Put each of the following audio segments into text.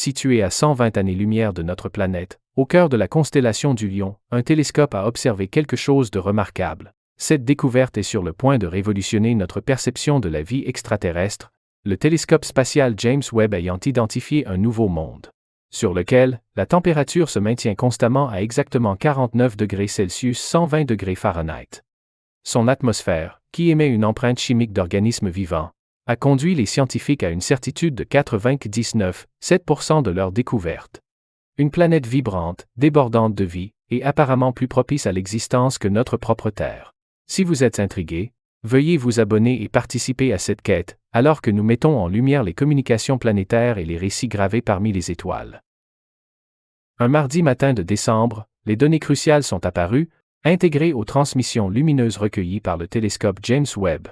situé à 120 années-lumière de notre planète, au cœur de la constellation du Lion, un télescope a observé quelque chose de remarquable. Cette découverte est sur le point de révolutionner notre perception de la vie extraterrestre, le télescope spatial James Webb ayant identifié un nouveau monde, sur lequel la température se maintient constamment à exactement 49 degrés Celsius 120 degrés Fahrenheit. Son atmosphère, qui émet une empreinte chimique d'organismes vivants, a conduit les scientifiques à une certitude de 99,7% de leur découverte. Une planète vibrante, débordante de vie, et apparemment plus propice à l'existence que notre propre Terre. Si vous êtes intrigué, veuillez vous abonner et participer à cette quête, alors que nous mettons en lumière les communications planétaires et les récits gravés parmi les étoiles. Un mardi matin de décembre, les données cruciales sont apparues, intégrées aux transmissions lumineuses recueillies par le télescope James Webb.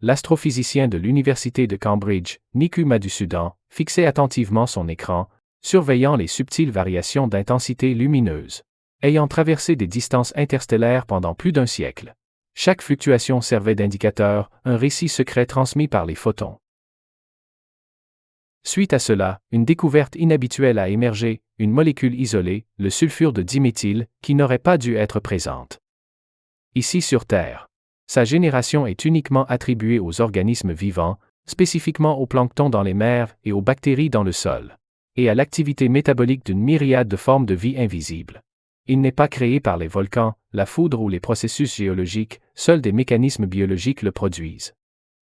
L'astrophysicien de l'Université de Cambridge, Niku Madhusudan, fixait attentivement son écran, surveillant les subtiles variations d'intensité lumineuse. Ayant traversé des distances interstellaires pendant plus d'un siècle, chaque fluctuation servait d'indicateur, un récit secret transmis par les photons. Suite à cela, une découverte inhabituelle a émergé, une molécule isolée, le sulfure de diméthyle, qui n'aurait pas dû être présente ici sur Terre. Sa génération est uniquement attribuée aux organismes vivants, spécifiquement au plancton dans les mers et aux bactéries dans le sol, et à l'activité métabolique d'une myriade de formes de vie invisibles. Il n'est pas créé par les volcans, la foudre ou les processus géologiques, seuls des mécanismes biologiques le produisent.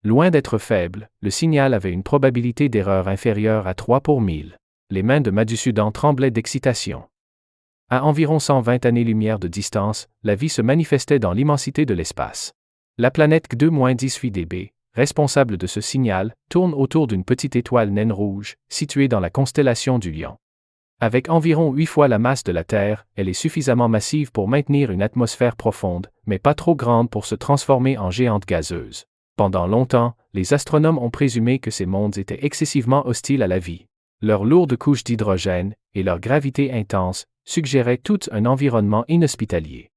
Loin d'être faible, le signal avait une probabilité d'erreur inférieure à 3 pour 1000. Les mains de Madhusudan tremblaient d'excitation. À environ 120 années-lumière de distance, la vie se manifestait dans l'immensité de l'espace. La planète K2-18 responsable de ce signal, tourne autour d'une petite étoile naine rouge, située dans la constellation du Lion. Avec environ 8 fois la masse de la Terre, elle est suffisamment massive pour maintenir une atmosphère profonde, mais pas trop grande pour se transformer en géante gazeuse. Pendant longtemps, les astronomes ont présumé que ces mondes étaient excessivement hostiles à la vie. Leur lourde couche d'hydrogène, et leur gravité intense, suggéraient tout un environnement inhospitalier.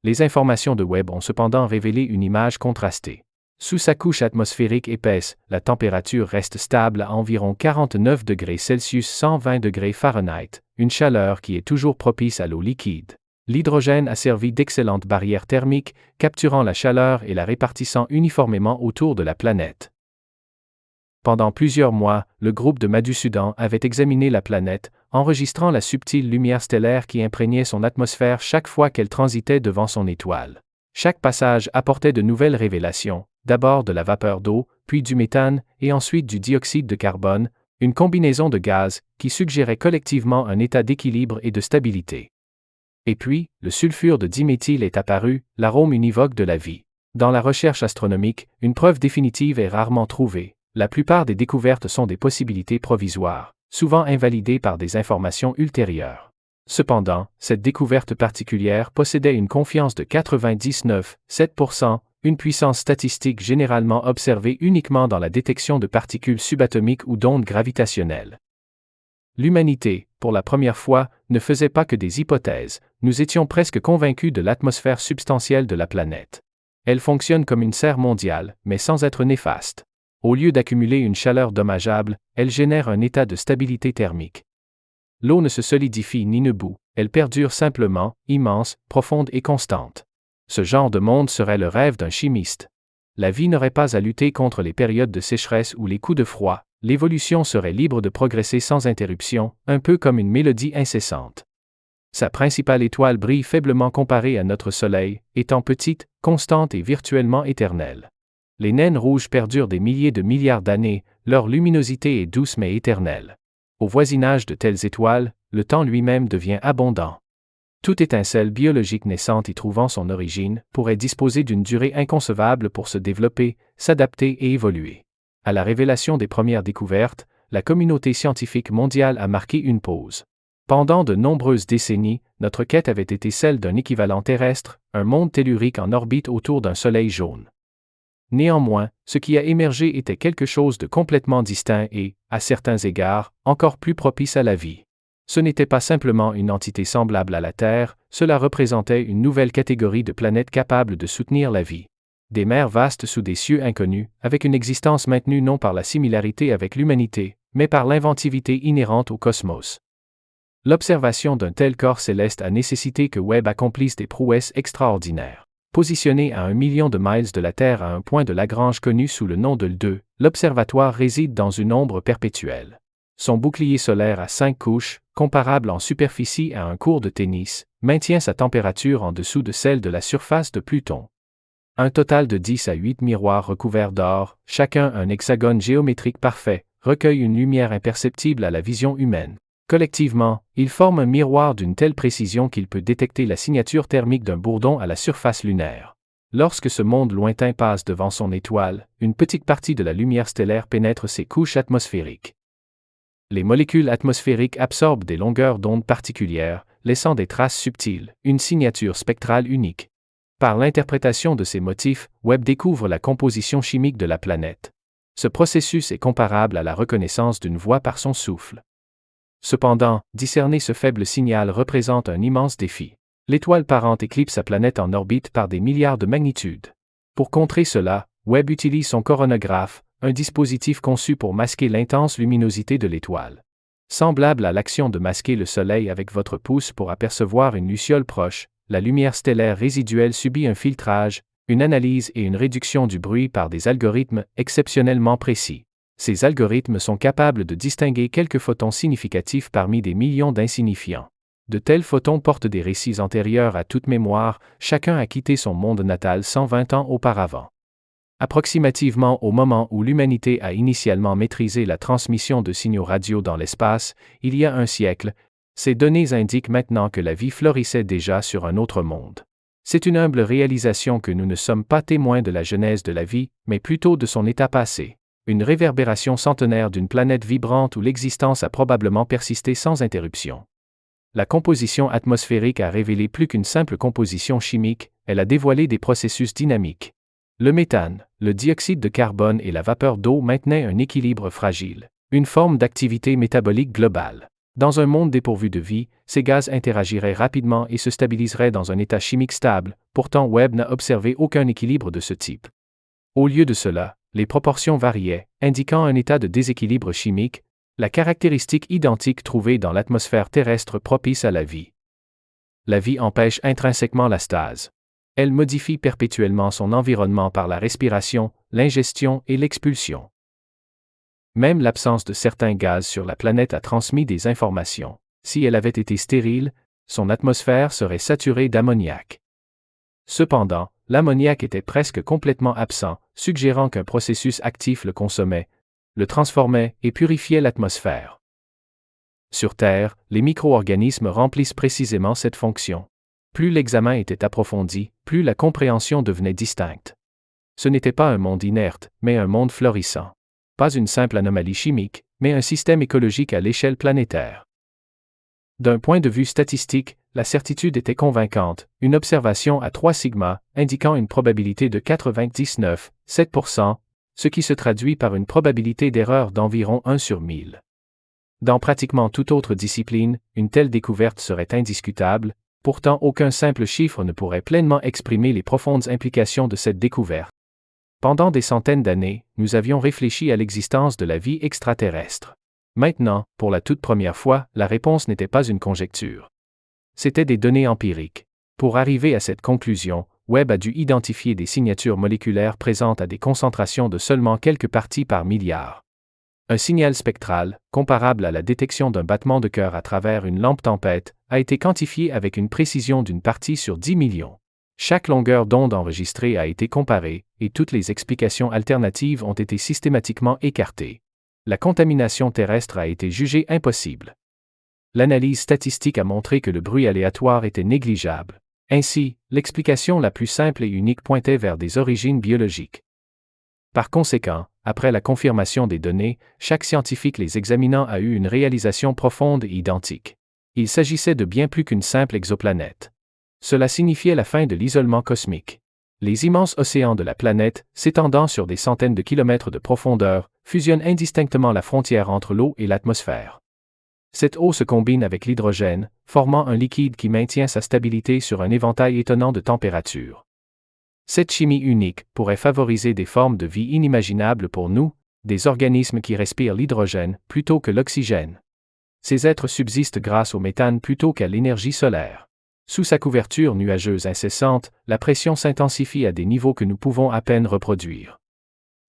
Les informations de Webb ont cependant révélé une image contrastée. Sous sa couche atmosphérique épaisse, la température reste stable à environ 49 degrés Celsius 120 degrés Fahrenheit, une chaleur qui est toujours propice à l'eau liquide. L'hydrogène a servi d'excellente barrière thermique, capturant la chaleur et la répartissant uniformément autour de la planète. Pendant plusieurs mois, le groupe de Madhusudan avait examiné la planète, enregistrant la subtile lumière stellaire qui imprégnait son atmosphère chaque fois qu'elle transitait devant son étoile. Chaque passage apportait de nouvelles révélations, d'abord de la vapeur d'eau, puis du méthane, et ensuite du dioxyde de carbone, une combinaison de gaz qui suggérait collectivement un état d'équilibre et de stabilité. Et puis, le sulfure de diméthyle est apparu, l'arôme univoque de la vie. Dans la recherche astronomique, une preuve définitive est rarement trouvée. La plupart des découvertes sont des possibilités provisoires, souvent invalidées par des informations ultérieures. Cependant, cette découverte particulière possédait une confiance de 99,7%, une puissance statistique généralement observée uniquement dans la détection de particules subatomiques ou d'ondes gravitationnelles. L'humanité, pour la première fois, ne faisait pas que des hypothèses, nous étions presque convaincus de l'atmosphère substantielle de la planète. Elle fonctionne comme une serre mondiale, mais sans être néfaste. Au lieu d'accumuler une chaleur dommageable, elle génère un état de stabilité thermique. L'eau ne se solidifie ni ne bout, elle perdure simplement, immense, profonde et constante. Ce genre de monde serait le rêve d'un chimiste. La vie n'aurait pas à lutter contre les périodes de sécheresse ou les coups de froid, l'évolution serait libre de progresser sans interruption, un peu comme une mélodie incessante. Sa principale étoile brille faiblement comparée à notre Soleil, étant petite, constante et virtuellement éternelle. Les naines rouges perdurent des milliers de milliards d'années, leur luminosité est douce mais éternelle. Au voisinage de telles étoiles, le temps lui-même devient abondant. Toute étincelle biologique naissante y trouvant son origine pourrait disposer d'une durée inconcevable pour se développer, s'adapter et évoluer. À la révélation des premières découvertes, la communauté scientifique mondiale a marqué une pause. Pendant de nombreuses décennies, notre quête avait été celle d'un équivalent terrestre, un monde tellurique en orbite autour d'un soleil jaune. Néanmoins, ce qui a émergé était quelque chose de complètement distinct et, à certains égards, encore plus propice à la vie. Ce n'était pas simplement une entité semblable à la Terre, cela représentait une nouvelle catégorie de planètes capables de soutenir la vie. Des mers vastes sous des cieux inconnus, avec une existence maintenue non par la similarité avec l'humanité, mais par l'inventivité inhérente au cosmos. L'observation d'un tel corps céleste a nécessité que Webb accomplisse des prouesses extraordinaires. Positionné à 1 million de miles de la Terre à un point de Lagrange connu sous le nom de L2, l'observatoire réside dans une ombre perpétuelle. Son bouclier solaire à 5 couches, comparable en superficie à un court de tennis, maintient sa température en dessous de celle de la surface de Pluton. Un total de 10 à 8 miroirs recouverts d'or, chacun un hexagone géométrique parfait, recueille une lumière imperceptible à la vision humaine. Collectivement, ils forment un miroir d'une telle précision qu'il peut détecter la signature thermique d'un bourdon à la surface lunaire. Lorsque ce monde lointain passe devant son étoile, une petite partie de la lumière stellaire pénètre ses couches atmosphériques. Les molécules atmosphériques absorbent des longueurs d'onde particulières, laissant des traces subtiles, une signature spectrale unique. Par l'interprétation de ces motifs, Webb découvre la composition chimique de la planète. Ce processus est comparable à la reconnaissance d'une voix par son souffle. Cependant, discerner ce faible signal représente un immense défi. L'étoile parente éclipse sa planète en orbite par des milliards de magnitudes. Pour contrer cela, Webb utilise son coronographe, un dispositif conçu pour masquer l'intense luminosité de l'étoile. Semblable à l'action de masquer le Soleil avec votre pouce pour apercevoir une luciole proche, la lumière stellaire résiduelle subit un filtrage, une analyse et une réduction du bruit par des algorithmes exceptionnellement précis. Ces algorithmes sont capables de distinguer quelques photons significatifs parmi des millions d'insignifiants. De tels photons portent des récits antérieurs à toute mémoire, chacun a quitté son monde natal 120 ans auparavant. Approximativement au moment où l'humanité a initialement maîtrisé la transmission de signaux radio dans l'espace, il y a un siècle, ces données indiquent maintenant que la vie florissait déjà sur un autre monde. C'est une humble réalisation que nous ne sommes pas témoins de la genèse de la vie, mais plutôt de son état passé. Une réverbération centenaire d'une planète vibrante où l'existence a probablement persisté sans interruption. La composition atmosphérique a révélé plus qu'une simple composition chimique, elle a dévoilé des processus dynamiques. Le méthane, le dioxyde de carbone et la vapeur d'eau maintenaient un équilibre fragile, une forme d'activité métabolique globale. Dans un monde dépourvu de vie, ces gaz interagiraient rapidement et se stabiliseraient dans un état chimique stable, pourtant Webb n'a observé aucun équilibre de ce type. Au lieu de cela, les proportions variaient, indiquant un état de déséquilibre chimique, la caractéristique identique trouvée dans l'atmosphère terrestre propice à la vie. La vie empêche intrinsèquement la stase. Elle modifie perpétuellement son environnement par la respiration, l'ingestion et l'expulsion. Même l'absence de certains gaz sur la planète a transmis des informations. Si elle avait été stérile, son atmosphère serait saturée d'ammoniac. Cependant, l'ammoniac était presque complètement absent, suggérant qu'un processus actif le consommait, le transformait et purifiait l'atmosphère. Sur Terre, les micro-organismes remplissent précisément cette fonction. Plus l'examen était approfondi, plus la compréhension devenait distincte. Ce n'était pas un monde inerte, mais un monde florissant. Pas une simple anomalie chimique, mais un système écologique à l'échelle planétaire. D'un point de vue statistique, la certitude était convaincante, une observation à 3 sigma, indiquant une probabilité de 99,7%, ce qui se traduit par une probabilité d'erreur d'environ 1 sur 1000. Dans pratiquement toute autre discipline, une telle découverte serait indiscutable, pourtant aucun simple chiffre ne pourrait pleinement exprimer les profondes implications de cette découverte. Pendant des centaines d'années, nous avions réfléchi à l'existence de la vie extraterrestre. Maintenant, pour la toute première fois, la réponse n'était pas une conjecture. C'étaient des données empiriques. Pour arriver à cette conclusion, Webb a dû identifier des signatures moléculaires présentes à des concentrations de seulement quelques parties par milliard. Un signal spectral, comparable à la détection d'un battement de cœur à travers une lampe tempête, a été quantifié avec une précision d'une partie sur 10 millions. Chaque longueur d'onde enregistrée a été comparée, et toutes les explications alternatives ont été systématiquement écartées. La contamination terrestre a été jugée impossible. L'analyse statistique a montré que le bruit aléatoire était négligeable. Ainsi, l'explication la plus simple et unique pointait vers des origines biologiques. Par conséquent, après la confirmation des données, chaque scientifique les examinant a eu une réalisation profonde et identique. Il s'agissait de bien plus qu'une simple exoplanète. Cela signifiait la fin de l'isolement cosmique. Les immenses océans de la planète, s'étendant sur des centaines de kilomètres de profondeur, fusionnent indistinctement la frontière entre l'eau et l'atmosphère. Cette eau se combine avec l'hydrogène, formant un liquide qui maintient sa stabilité sur un éventail étonnant de températures. Cette chimie unique pourrait favoriser des formes de vie inimaginables pour nous, des organismes qui respirent l'hydrogène plutôt que l'oxygène. Ces êtres subsistent grâce au méthane plutôt qu'à l'énergie solaire. Sous sa couverture nuageuse incessante, la pression s'intensifie à des niveaux que nous pouvons à peine reproduire.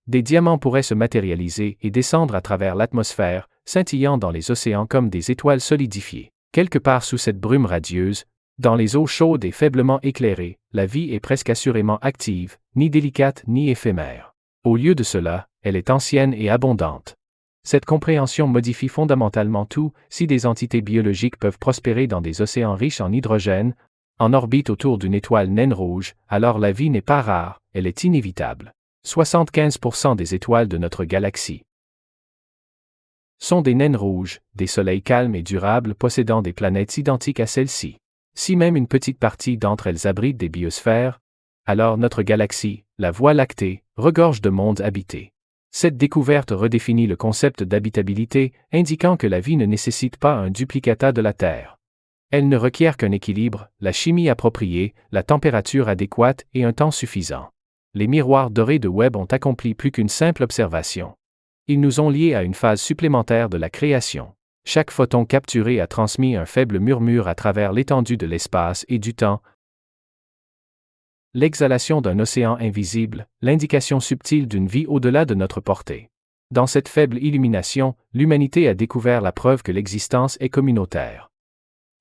Des diamants pourraient se matérialiser et descendre à travers l'atmosphère, scintillant dans les océans comme des étoiles solidifiées. Quelque part sous cette brume radieuse, dans les eaux chaudes et faiblement éclairées, la vie est presque assurément active, ni délicate ni éphémère. Au lieu de cela, elle est ancienne et abondante. Cette compréhension modifie fondamentalement tout. Si des entités biologiques peuvent prospérer dans des océans riches en hydrogène, en orbite autour d'une étoile naine rouge, alors la vie n'est pas rare, elle est inévitable. 75% des étoiles de notre galaxie sont des naines rouges, des soleils calmes et durables possédant des planètes identiques à celles-ci. Si même une petite partie d'entre elles abrite des biosphères, alors notre galaxie, la Voie lactée, regorge de mondes habités. Cette découverte redéfinit le concept d'habitabilité, indiquant que la vie ne nécessite pas un duplicata de la Terre. Elle ne requiert qu'un équilibre, la chimie appropriée, la température adéquate et un temps suffisant. Les miroirs dorés de Webb ont accompli plus qu'une simple observation. Ils nous ont liés à une phase supplémentaire de la création. Chaque photon capturé a transmis un faible murmure à travers l'étendue de l'espace et du temps. L'exhalation d'un océan invisible, l'indication subtile d'une vie au-delà de notre portée. Dans cette faible illumination, l'humanité a découvert la preuve que l'existence est communautaire.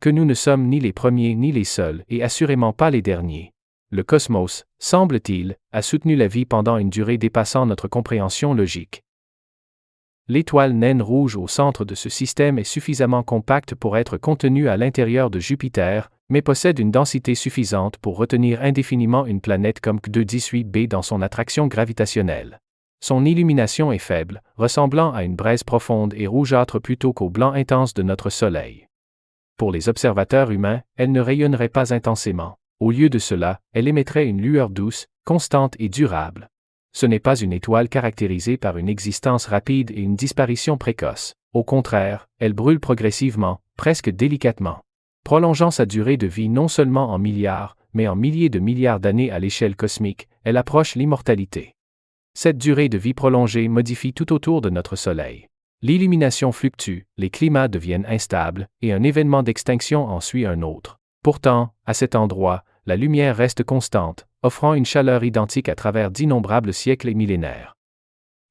Que nous ne sommes ni les premiers ni les seuls et assurément pas les derniers. Le cosmos, semble-t-il, a soutenu la vie pendant une durée dépassant notre compréhension logique. L'étoile naine rouge au centre de ce système est suffisamment compacte pour être contenue à l'intérieur de Jupiter, mais possède une densité suffisante pour retenir indéfiniment une planète comme K2-18b dans son attraction gravitationnelle. Son illumination est faible, ressemblant à une braise profonde et rougeâtre plutôt qu'au blanc intense de notre Soleil. Pour les observateurs humains, elle ne rayonnerait pas intensément. Au lieu de cela, elle émettrait une lueur douce, constante et durable. Ce n'est pas une étoile caractérisée par une existence rapide et une disparition précoce. Au contraire, elle brûle progressivement, presque délicatement, prolongeant sa durée de vie non seulement en milliards, mais en milliers de milliards d'années à l'échelle cosmique. Elle approche l'immortalité. Cette durée de vie prolongée modifie tout autour de notre Soleil. L'illumination fluctue, les climats deviennent instables, et un événement d'extinction en suit un autre. Pourtant, à cet endroit, la lumière reste constante, offrant une chaleur identique à travers d'innombrables siècles et millénaires.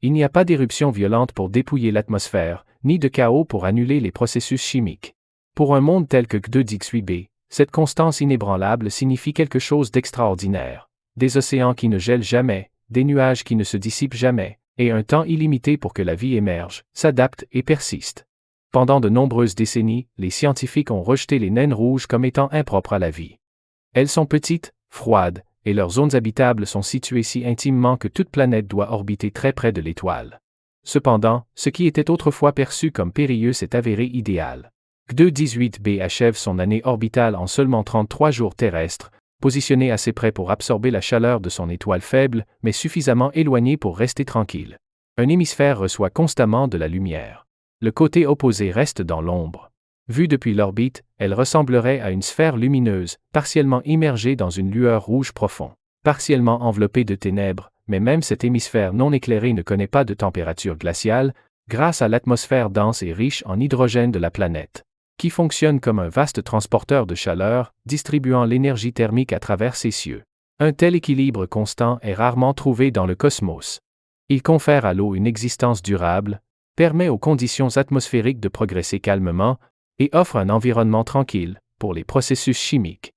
Il n'y a pas d'éruption violente pour dépouiller l'atmosphère, ni de chaos pour annuler les processus chimiques. Pour un monde tel que K2-18b, cette constance inébranlable signifie quelque chose d'extraordinaire. Des océans qui ne gèlent jamais, des nuages qui ne se dissipent jamais, et un temps illimité pour que la vie émerge, s'adapte et persiste. Pendant de nombreuses décennies, les scientifiques ont rejeté les naines rouges comme étant impropres à la vie. Elles sont petites, froides, et leurs zones habitables sont situées si intimement que toute planète doit orbiter très près de l'étoile. Cependant, ce qui était autrefois perçu comme périlleux s'est avéré idéal. K2-18b achève son année orbitale en seulement 33 jours terrestres, positionné assez près pour absorber la chaleur de son étoile faible, mais suffisamment éloigné pour rester tranquille. Un hémisphère reçoit constamment de la lumière. Le côté opposé reste dans l'ombre. Vue depuis l'orbite, elle ressemblerait à une sphère lumineuse, partiellement immergée dans une lueur rouge profond, partiellement enveloppée de ténèbres, mais même cet hémisphère non éclairé ne connaît pas de température glaciale, grâce à l'atmosphère dense et riche en hydrogène de la planète, qui fonctionne comme un vaste transporteur de chaleur, distribuant l'énergie thermique à travers ses cieux. Un tel équilibre constant est rarement trouvé dans le cosmos. Il confère à l'eau une existence durable, permet aux conditions atmosphériques de progresser calmement, et offre un environnement tranquille pour les processus chimiques.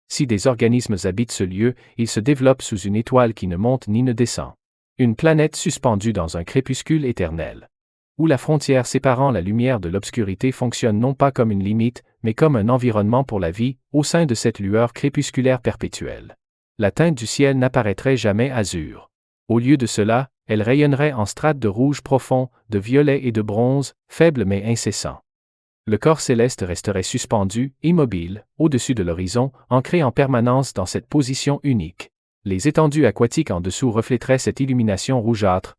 Si des organismes habitent ce lieu, ils se développent sous une étoile qui ne monte ni ne descend. Une planète suspendue dans un crépuscule éternel, où la frontière séparant la lumière de l'obscurité fonctionne non pas comme une limite, mais comme un environnement pour la vie, au sein de cette lueur crépusculaire perpétuelle. La teinte du ciel n'apparaîtrait jamais azur. Au lieu de cela, elle rayonnerait en strates de rouge profond, de violet et de bronze, faibles mais incessants. Le corps céleste resterait suspendu, immobile, au-dessus de l'horizon, ancré en permanence dans cette position unique. Les étendues aquatiques en dessous reflèteraient cette illumination rougeâtre,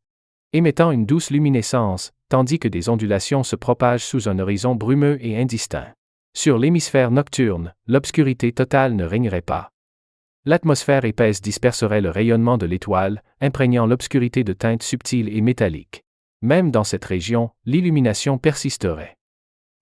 émettant une douce luminescence, tandis que des ondulations se propagent sous un horizon brumeux et indistinct. Sur l'hémisphère nocturne, l'obscurité totale ne régnerait pas. L'atmosphère épaisse disperserait le rayonnement de l'étoile, imprégnant l'obscurité de teintes subtiles et métalliques. Même dans cette région, l'illumination persisterait.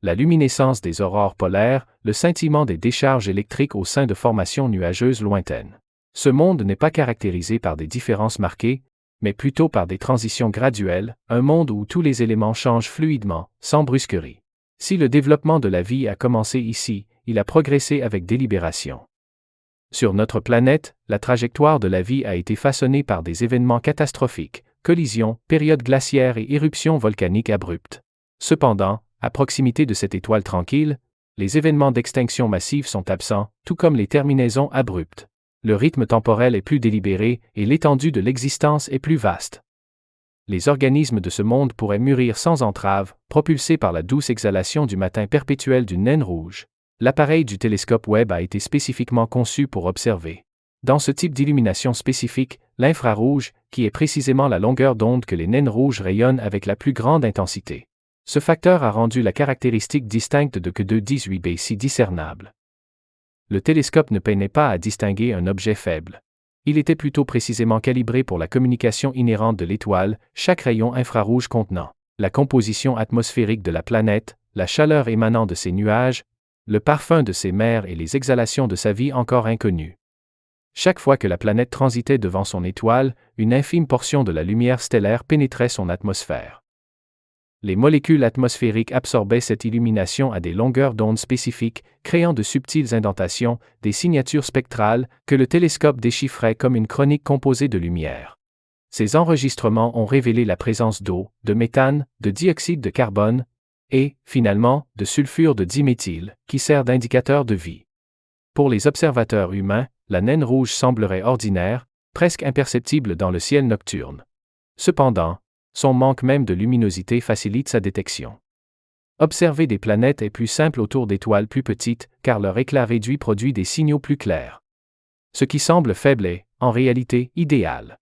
La luminescence des aurores polaires, le scintillement des décharges électriques au sein de formations nuageuses lointaines. Ce monde n'est pas caractérisé par des différences marquées, mais plutôt par des transitions graduelles, un monde où tous les éléments changent fluidement, sans brusquerie. Si le développement de la vie a commencé ici, il a progressé avec délibération. Sur notre planète, la trajectoire de la vie a été façonnée par des événements catastrophiques, collisions, périodes glaciaires et éruptions volcaniques abruptes. Cependant, à proximité de cette étoile tranquille, les événements d'extinction massive sont absents, tout comme les terminaisons abruptes. Le rythme temporel est plus délibéré et l'étendue de l'existence est plus vaste. Les organismes de ce monde pourraient mûrir sans entrave, propulsés par la douce exhalation du matin perpétuel d'une naine rouge. L'appareil du télescope Webb a été spécifiquement conçu pour observer. Dans ce type d'illumination spécifique, l'infrarouge, qui est précisément la longueur d'onde que les naines rouges rayonnent avec la plus grande intensité. Ce facteur a rendu la caractéristique distincte de Q2-18b si discernable. Le télescope ne peinait pas à distinguer un objet faible. Il était plutôt précisément calibré pour la communication inhérente de l'étoile, chaque rayon infrarouge contenant la composition atmosphérique de la planète, la chaleur émanant de ses nuages, le parfum de ses mers et les exhalations de sa vie encore inconnues. Chaque fois que la planète transitait devant son étoile, une infime portion de la lumière stellaire pénétrait son atmosphère. Les molécules atmosphériques absorbaient cette illumination à des longueurs d'onde spécifiques, créant de subtiles indentations, des signatures spectrales, que le télescope déchiffrait comme une chronique composée de lumière. Ces enregistrements ont révélé la présence d'eau, de méthane, de dioxyde de carbone, et, finalement, de sulfure de diméthyle, qui sert d'indicateur de vie. Pour les observateurs humains, la naine rouge semblerait ordinaire, presque imperceptible dans le ciel nocturne. Cependant, son manque même de luminosité facilite sa détection. Observer des planètes est plus simple autour d'étoiles plus petites, car leur éclat réduit produit des signaux plus clairs. Ce qui semble faible est, en réalité, idéal.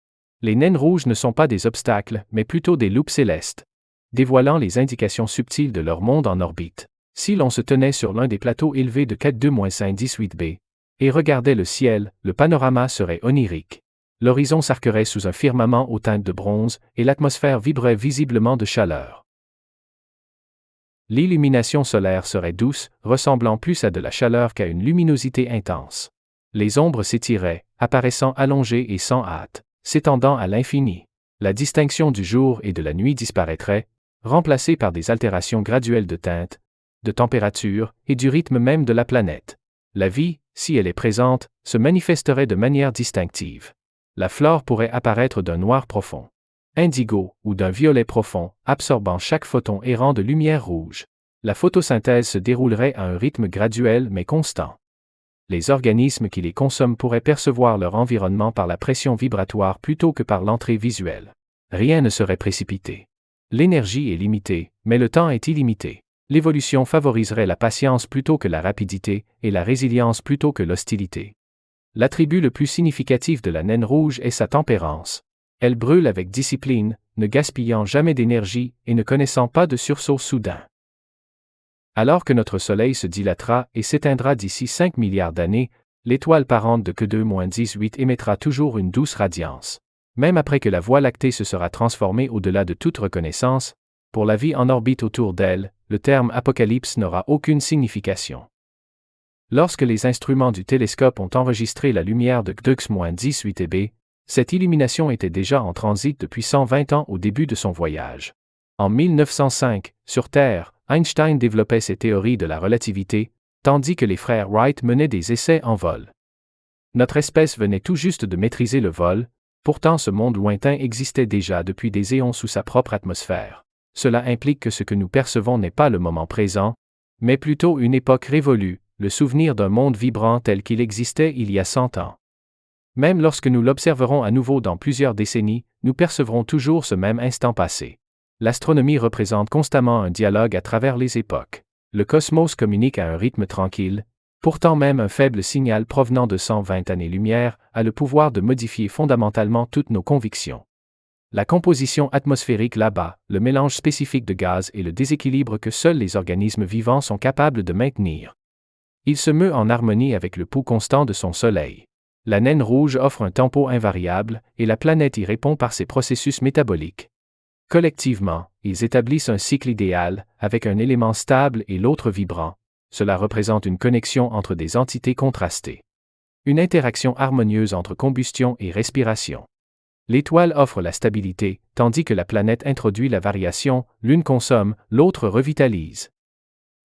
Les naines rouges ne sont pas des obstacles, mais plutôt des loupes célestes, dévoilant les indications subtiles de leur monde en orbite. Si l'on se tenait sur l'un des plateaux élevés de Q2-18b, et regardait le ciel, le panorama serait onirique. L'horizon s'arquerait sous un firmament aux teintes de bronze, et l'atmosphère vibrerait visiblement de chaleur. L'illumination solaire serait douce, ressemblant plus à de la chaleur qu'à une luminosité intense. Les ombres s'étireraient, apparaissant allongées et sans hâte, s'étendant à l'infini. La distinction du jour et de la nuit disparaîtrait, remplacée par des altérations graduelles de teinte, de température et du rythme même de la planète. La vie, si elle est présente, se manifesterait de manière distinctive. La flore pourrait apparaître d'un noir profond, indigo, ou d'un violet profond, absorbant chaque photon errant de lumière rouge. La photosynthèse se déroulerait à un rythme graduel mais constant. Les organismes qui les consomment pourraient percevoir leur environnement par la pression vibratoire plutôt que par l'entrée visuelle. Rien ne serait précipité. L'énergie est limitée, mais le temps est illimité. L'évolution favoriserait la patience plutôt que la rapidité, et la résilience plutôt que l'hostilité. L'attribut le plus significatif de la naine rouge est sa tempérance. Elle brûle avec discipline, ne gaspillant jamais d'énergie et ne connaissant pas de sursaut soudain. Alors que notre Soleil se dilatera et s'éteindra d'ici 5 milliards d'années, l'étoile parente de Q2-18 émettra toujours une douce radiance. Même après que la Voie lactée se sera transformée au-delà de toute reconnaissance, pour la vie en orbite autour d'elle, le terme apocalypse n'aura aucune signification. Lorsque les instruments du télescope ont enregistré la lumière de Q2-18b, cette illumination était déjà en transit depuis 120 ans au début de son voyage. En 1905, sur Terre, Einstein développait ses théories de la relativité, tandis que les frères Wright menaient des essais en vol. Notre espèce venait tout juste de maîtriser le vol, pourtant ce monde lointain existait déjà depuis des éons sous sa propre atmosphère. Cela implique que ce que nous percevons n'est pas le moment présent, mais plutôt une époque révolue, le souvenir d'un monde vibrant tel qu'il existait il y a 100 ans. Même lorsque nous l'observerons à nouveau dans plusieurs décennies, nous percevrons toujours ce même instant passé. L'astronomie représente constamment un dialogue à travers les époques. Le cosmos communique à un rythme tranquille, pourtant même un faible signal provenant de 120 années-lumière a le pouvoir de modifier fondamentalement toutes nos convictions. La composition atmosphérique là-bas, le mélange spécifique de gaz et le déséquilibre que seuls les organismes vivants sont capables de maintenir. Il se meut en harmonie avec le pouls constant de son Soleil. La naine rouge offre un tempo invariable, et la planète y répond par ses processus métaboliques. Collectivement, ils établissent un cycle idéal, avec un élément stable et l'autre vibrant. Cela représente une connexion entre des entités contrastées. Une interaction harmonieuse entre combustion et respiration. L'étoile offre la stabilité, tandis que la planète introduit la variation, l'une consomme, l'autre revitalise.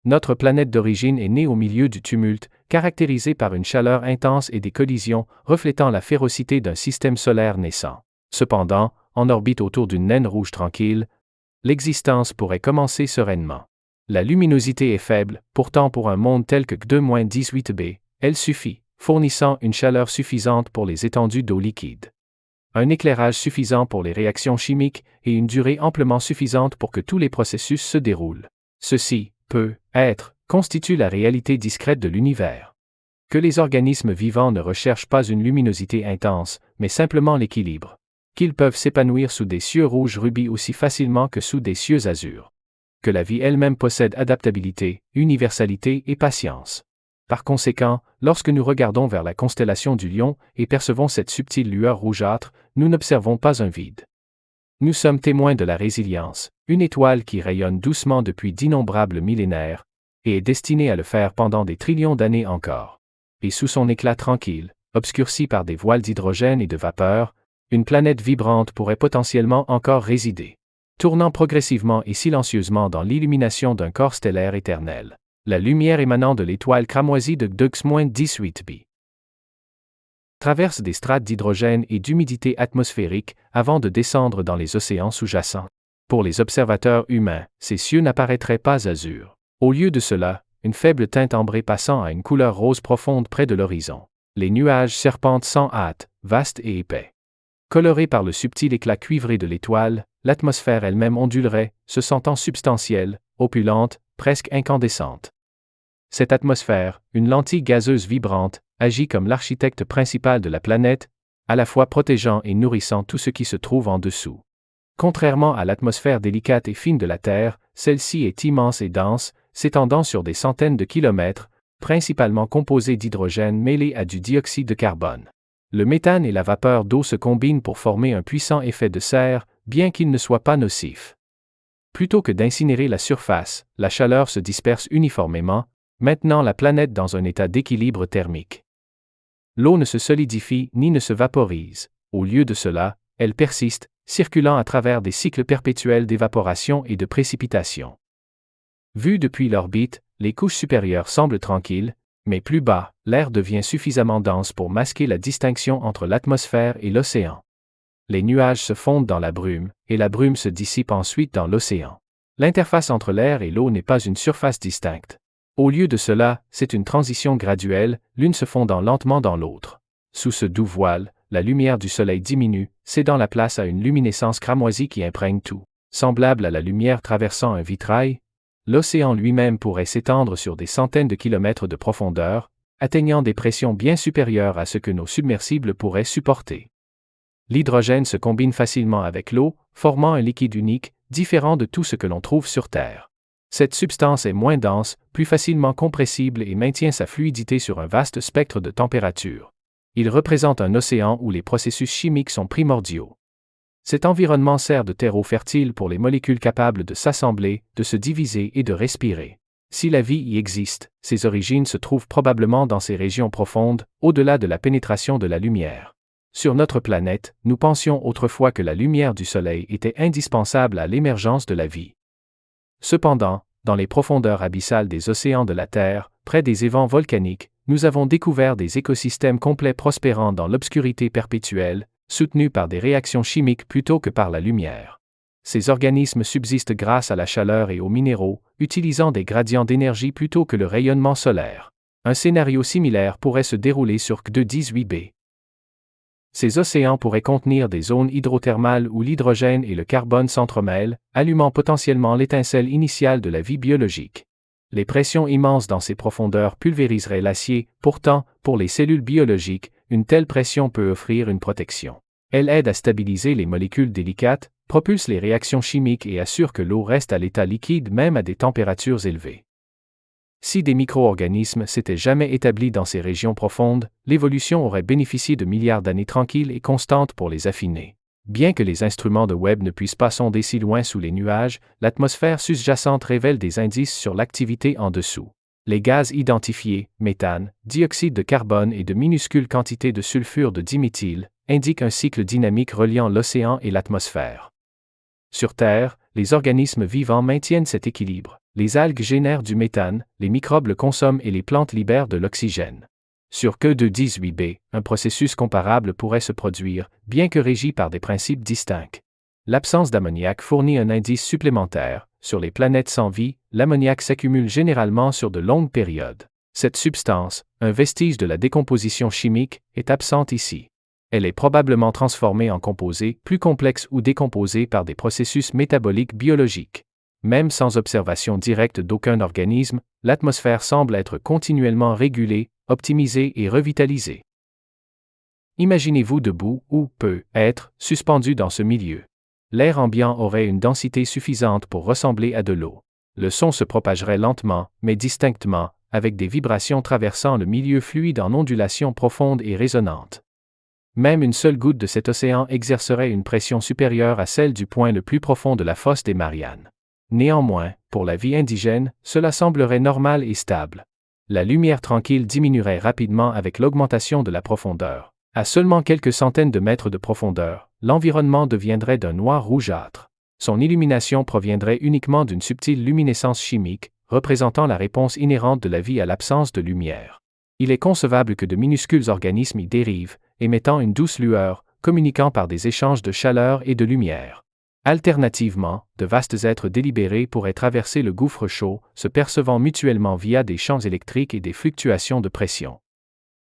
Notre planète d'origine est née au milieu du tumulte, caractérisée par une chaleur intense et des collisions, reflétant la férocité d'un système solaire naissant. Cependant, en orbite autour d'une naine rouge tranquille, l'existence pourrait commencer sereinement. La luminosité est faible, pourtant pour un monde tel que 2-18b, elle suffit, fournissant une chaleur suffisante pour les étendues d'eau liquide. Un éclairage suffisant pour les réactions chimiques et une durée amplement suffisante pour que tous les processus se déroulent. Ceci, peut-être, constitue la réalité discrète de l'univers. Que les organismes vivants ne recherchent pas une luminosité intense, mais simplement l'équilibre. Qu'ils peuvent s'épanouir sous des cieux rouges rubis aussi facilement que sous des cieux azur. Que la vie elle-même possède adaptabilité, universalité et patience. Par conséquent, lorsque nous regardons vers la constellation du Lion et percevons cette subtile lueur rougeâtre, nous n'observons pas un vide. Nous sommes témoins de la résilience, une étoile qui rayonne doucement depuis d'innombrables millénaires, et est destinée à le faire pendant des trillions d'années encore. Et sous son éclat tranquille, obscurci par des voiles d'hydrogène et de vapeur, une planète vibrante pourrait potentiellement encore résider, tournant progressivement et silencieusement dans l'illumination d'un corps stellaire éternel. La lumière émanant de l'étoile cramoisie de Deux-18b traverse des strates d'hydrogène et d'humidité atmosphérique avant de descendre dans les océans sous-jacents. Pour les observateurs humains, ces cieux n'apparaîtraient pas azur. Au lieu de cela, une faible teinte ambrée passant à une couleur rose profonde près de l'horizon. Les nuages serpentent sans hâte, vastes et épais. Colorés par le subtil éclat cuivré de l'étoile, l'atmosphère elle-même ondulerait, se sentant substantielle, opulente, presque incandescente. Cette atmosphère, une lentille gazeuse vibrante, agit comme l'architecte principal de la planète, à la fois protégeant et nourrissant tout ce qui se trouve en dessous. Contrairement à l'atmosphère délicate et fine de la Terre, celle-ci est immense et dense, s'étendant sur des centaines de kilomètres, principalement composée d'hydrogène mêlé à du dioxyde de carbone. Le méthane et la vapeur d'eau se combinent pour former un puissant effet de serre, bien qu'il ne soit pas nocif. Plutôt que d'incinérer la surface, la chaleur se disperse uniformément, maintenant la planète dans un état d'équilibre thermique. L'eau ne se solidifie ni ne se vaporise. Au lieu de cela, elle persiste, circulant à travers des cycles perpétuels d'évaporation et de précipitation. Vues depuis l'orbite, les couches supérieures semblent tranquilles, mais plus bas, l'air devient suffisamment dense pour masquer la distinction entre l'atmosphère et l'océan. Les nuages se fondent dans la brume, et la brume se dissipe ensuite dans l'océan. L'interface entre l'air et l'eau n'est pas une surface distincte. Au lieu de cela, c'est une transition graduelle, l'une se fondant lentement dans l'autre. Sous ce doux voile, la lumière du soleil diminue, cédant la place à une luminescence cramoisie qui imprègne tout. Semblable à la lumière traversant un vitrail, l'océan lui-même pourrait s'étendre sur des centaines de kilomètres de profondeur, atteignant des pressions bien supérieures à ce que nos submersibles pourraient supporter. L'hydrogène se combine facilement avec l'eau, formant un liquide unique, différent de tout ce que l'on trouve sur Terre. Cette substance est moins dense, plus facilement compressible et maintient sa fluidité sur un vaste spectre de température. Il représente un océan où les processus chimiques sont primordiaux. Cet environnement sert de terreau fertile pour les molécules capables de s'assembler, de se diviser et de respirer. Si la vie y existe, ses origines se trouvent probablement dans ces régions profondes, au-delà de la pénétration de la lumière. Sur notre planète, nous pensions autrefois que la lumière du Soleil était indispensable à l'émergence de la vie. Cependant, dans les profondeurs abyssales des océans de la Terre, près des évents volcaniques, nous avons découvert des écosystèmes complets prospérant dans l'obscurité perpétuelle, soutenus par des réactions chimiques plutôt que par la lumière. Ces organismes subsistent grâce à la chaleur et aux minéraux, utilisant des gradients d'énergie plutôt que le rayonnement solaire. Un scénario similaire pourrait se dérouler sur Deux-18b. Ces océans pourraient contenir des zones hydrothermales où l'hydrogène et le carbone s'entremêlent, allumant potentiellement l'étincelle initiale de la vie biologique. Les pressions immenses dans ces profondeurs pulvériseraient l'acier, pourtant, pour les cellules biologiques, une telle pression peut offrir une protection. Elle aide à stabiliser les molécules délicates, propulse les réactions chimiques et assure que l'eau reste à l'état liquide même à des températures élevées. Si des micro-organismes s'étaient jamais établis dans ces régions profondes, l'évolution aurait bénéficié de milliards d'années tranquilles et constantes pour les affiner. Bien que les instruments de web ne puissent pas sonder si loin sous les nuages, l'atmosphère sous-jacente révèle des indices sur l'activité en dessous. Les gaz identifiés, méthane, dioxyde de carbone et de minuscules quantités de sulfure de diméthyle, indiquent un cycle dynamique reliant l'océan et l'atmosphère. Sur Terre, les organismes vivants maintiennent cet équilibre. Les algues génèrent du méthane, les microbes le consomment et les plantes libèrent de l'oxygène. Sur Que-218b, un processus comparable pourrait se produire, bien que régi par des principes distincts. L'absence d'ammoniac fournit un indice supplémentaire. Sur les planètes sans vie, l'ammoniac s'accumule généralement sur de longues périodes. Cette substance, un vestige de la décomposition chimique, est absente ici. Elle est probablement transformée en composés plus complexes ou décomposés par des processus métaboliques biologiques. Même sans observation directe d'aucun organisme, l'atmosphère semble être continuellement régulée, optimisée et revitalisée. Imaginez-vous debout ou peut-être suspendu dans ce milieu. L'air ambiant aurait une densité suffisante pour ressembler à de l'eau. Le son se propagerait lentement, mais distinctement, avec des vibrations traversant le milieu fluide en ondulations profondes et résonantes. Même une seule goutte de cet océan exercerait une pression supérieure à celle du point le plus profond de la fosse des Mariannes. Néanmoins, pour la vie indigène, cela semblerait normal et stable. La lumière tranquille diminuerait rapidement avec l'augmentation de la profondeur. À seulement quelques centaines de mètres de profondeur, l'environnement deviendrait d'un noir rougeâtre. Son illumination proviendrait uniquement d'une subtile luminescence chimique, représentant la réponse inhérente de la vie à l'absence de lumière. Il est concevable que de minuscules organismes y dérivent, émettant une douce lueur, communiquant par des échanges de chaleur et de lumière. Alternativement, de vastes êtres délibérés pourraient traverser le gouffre chaud, se percevant mutuellement via des champs électriques et des fluctuations de pression.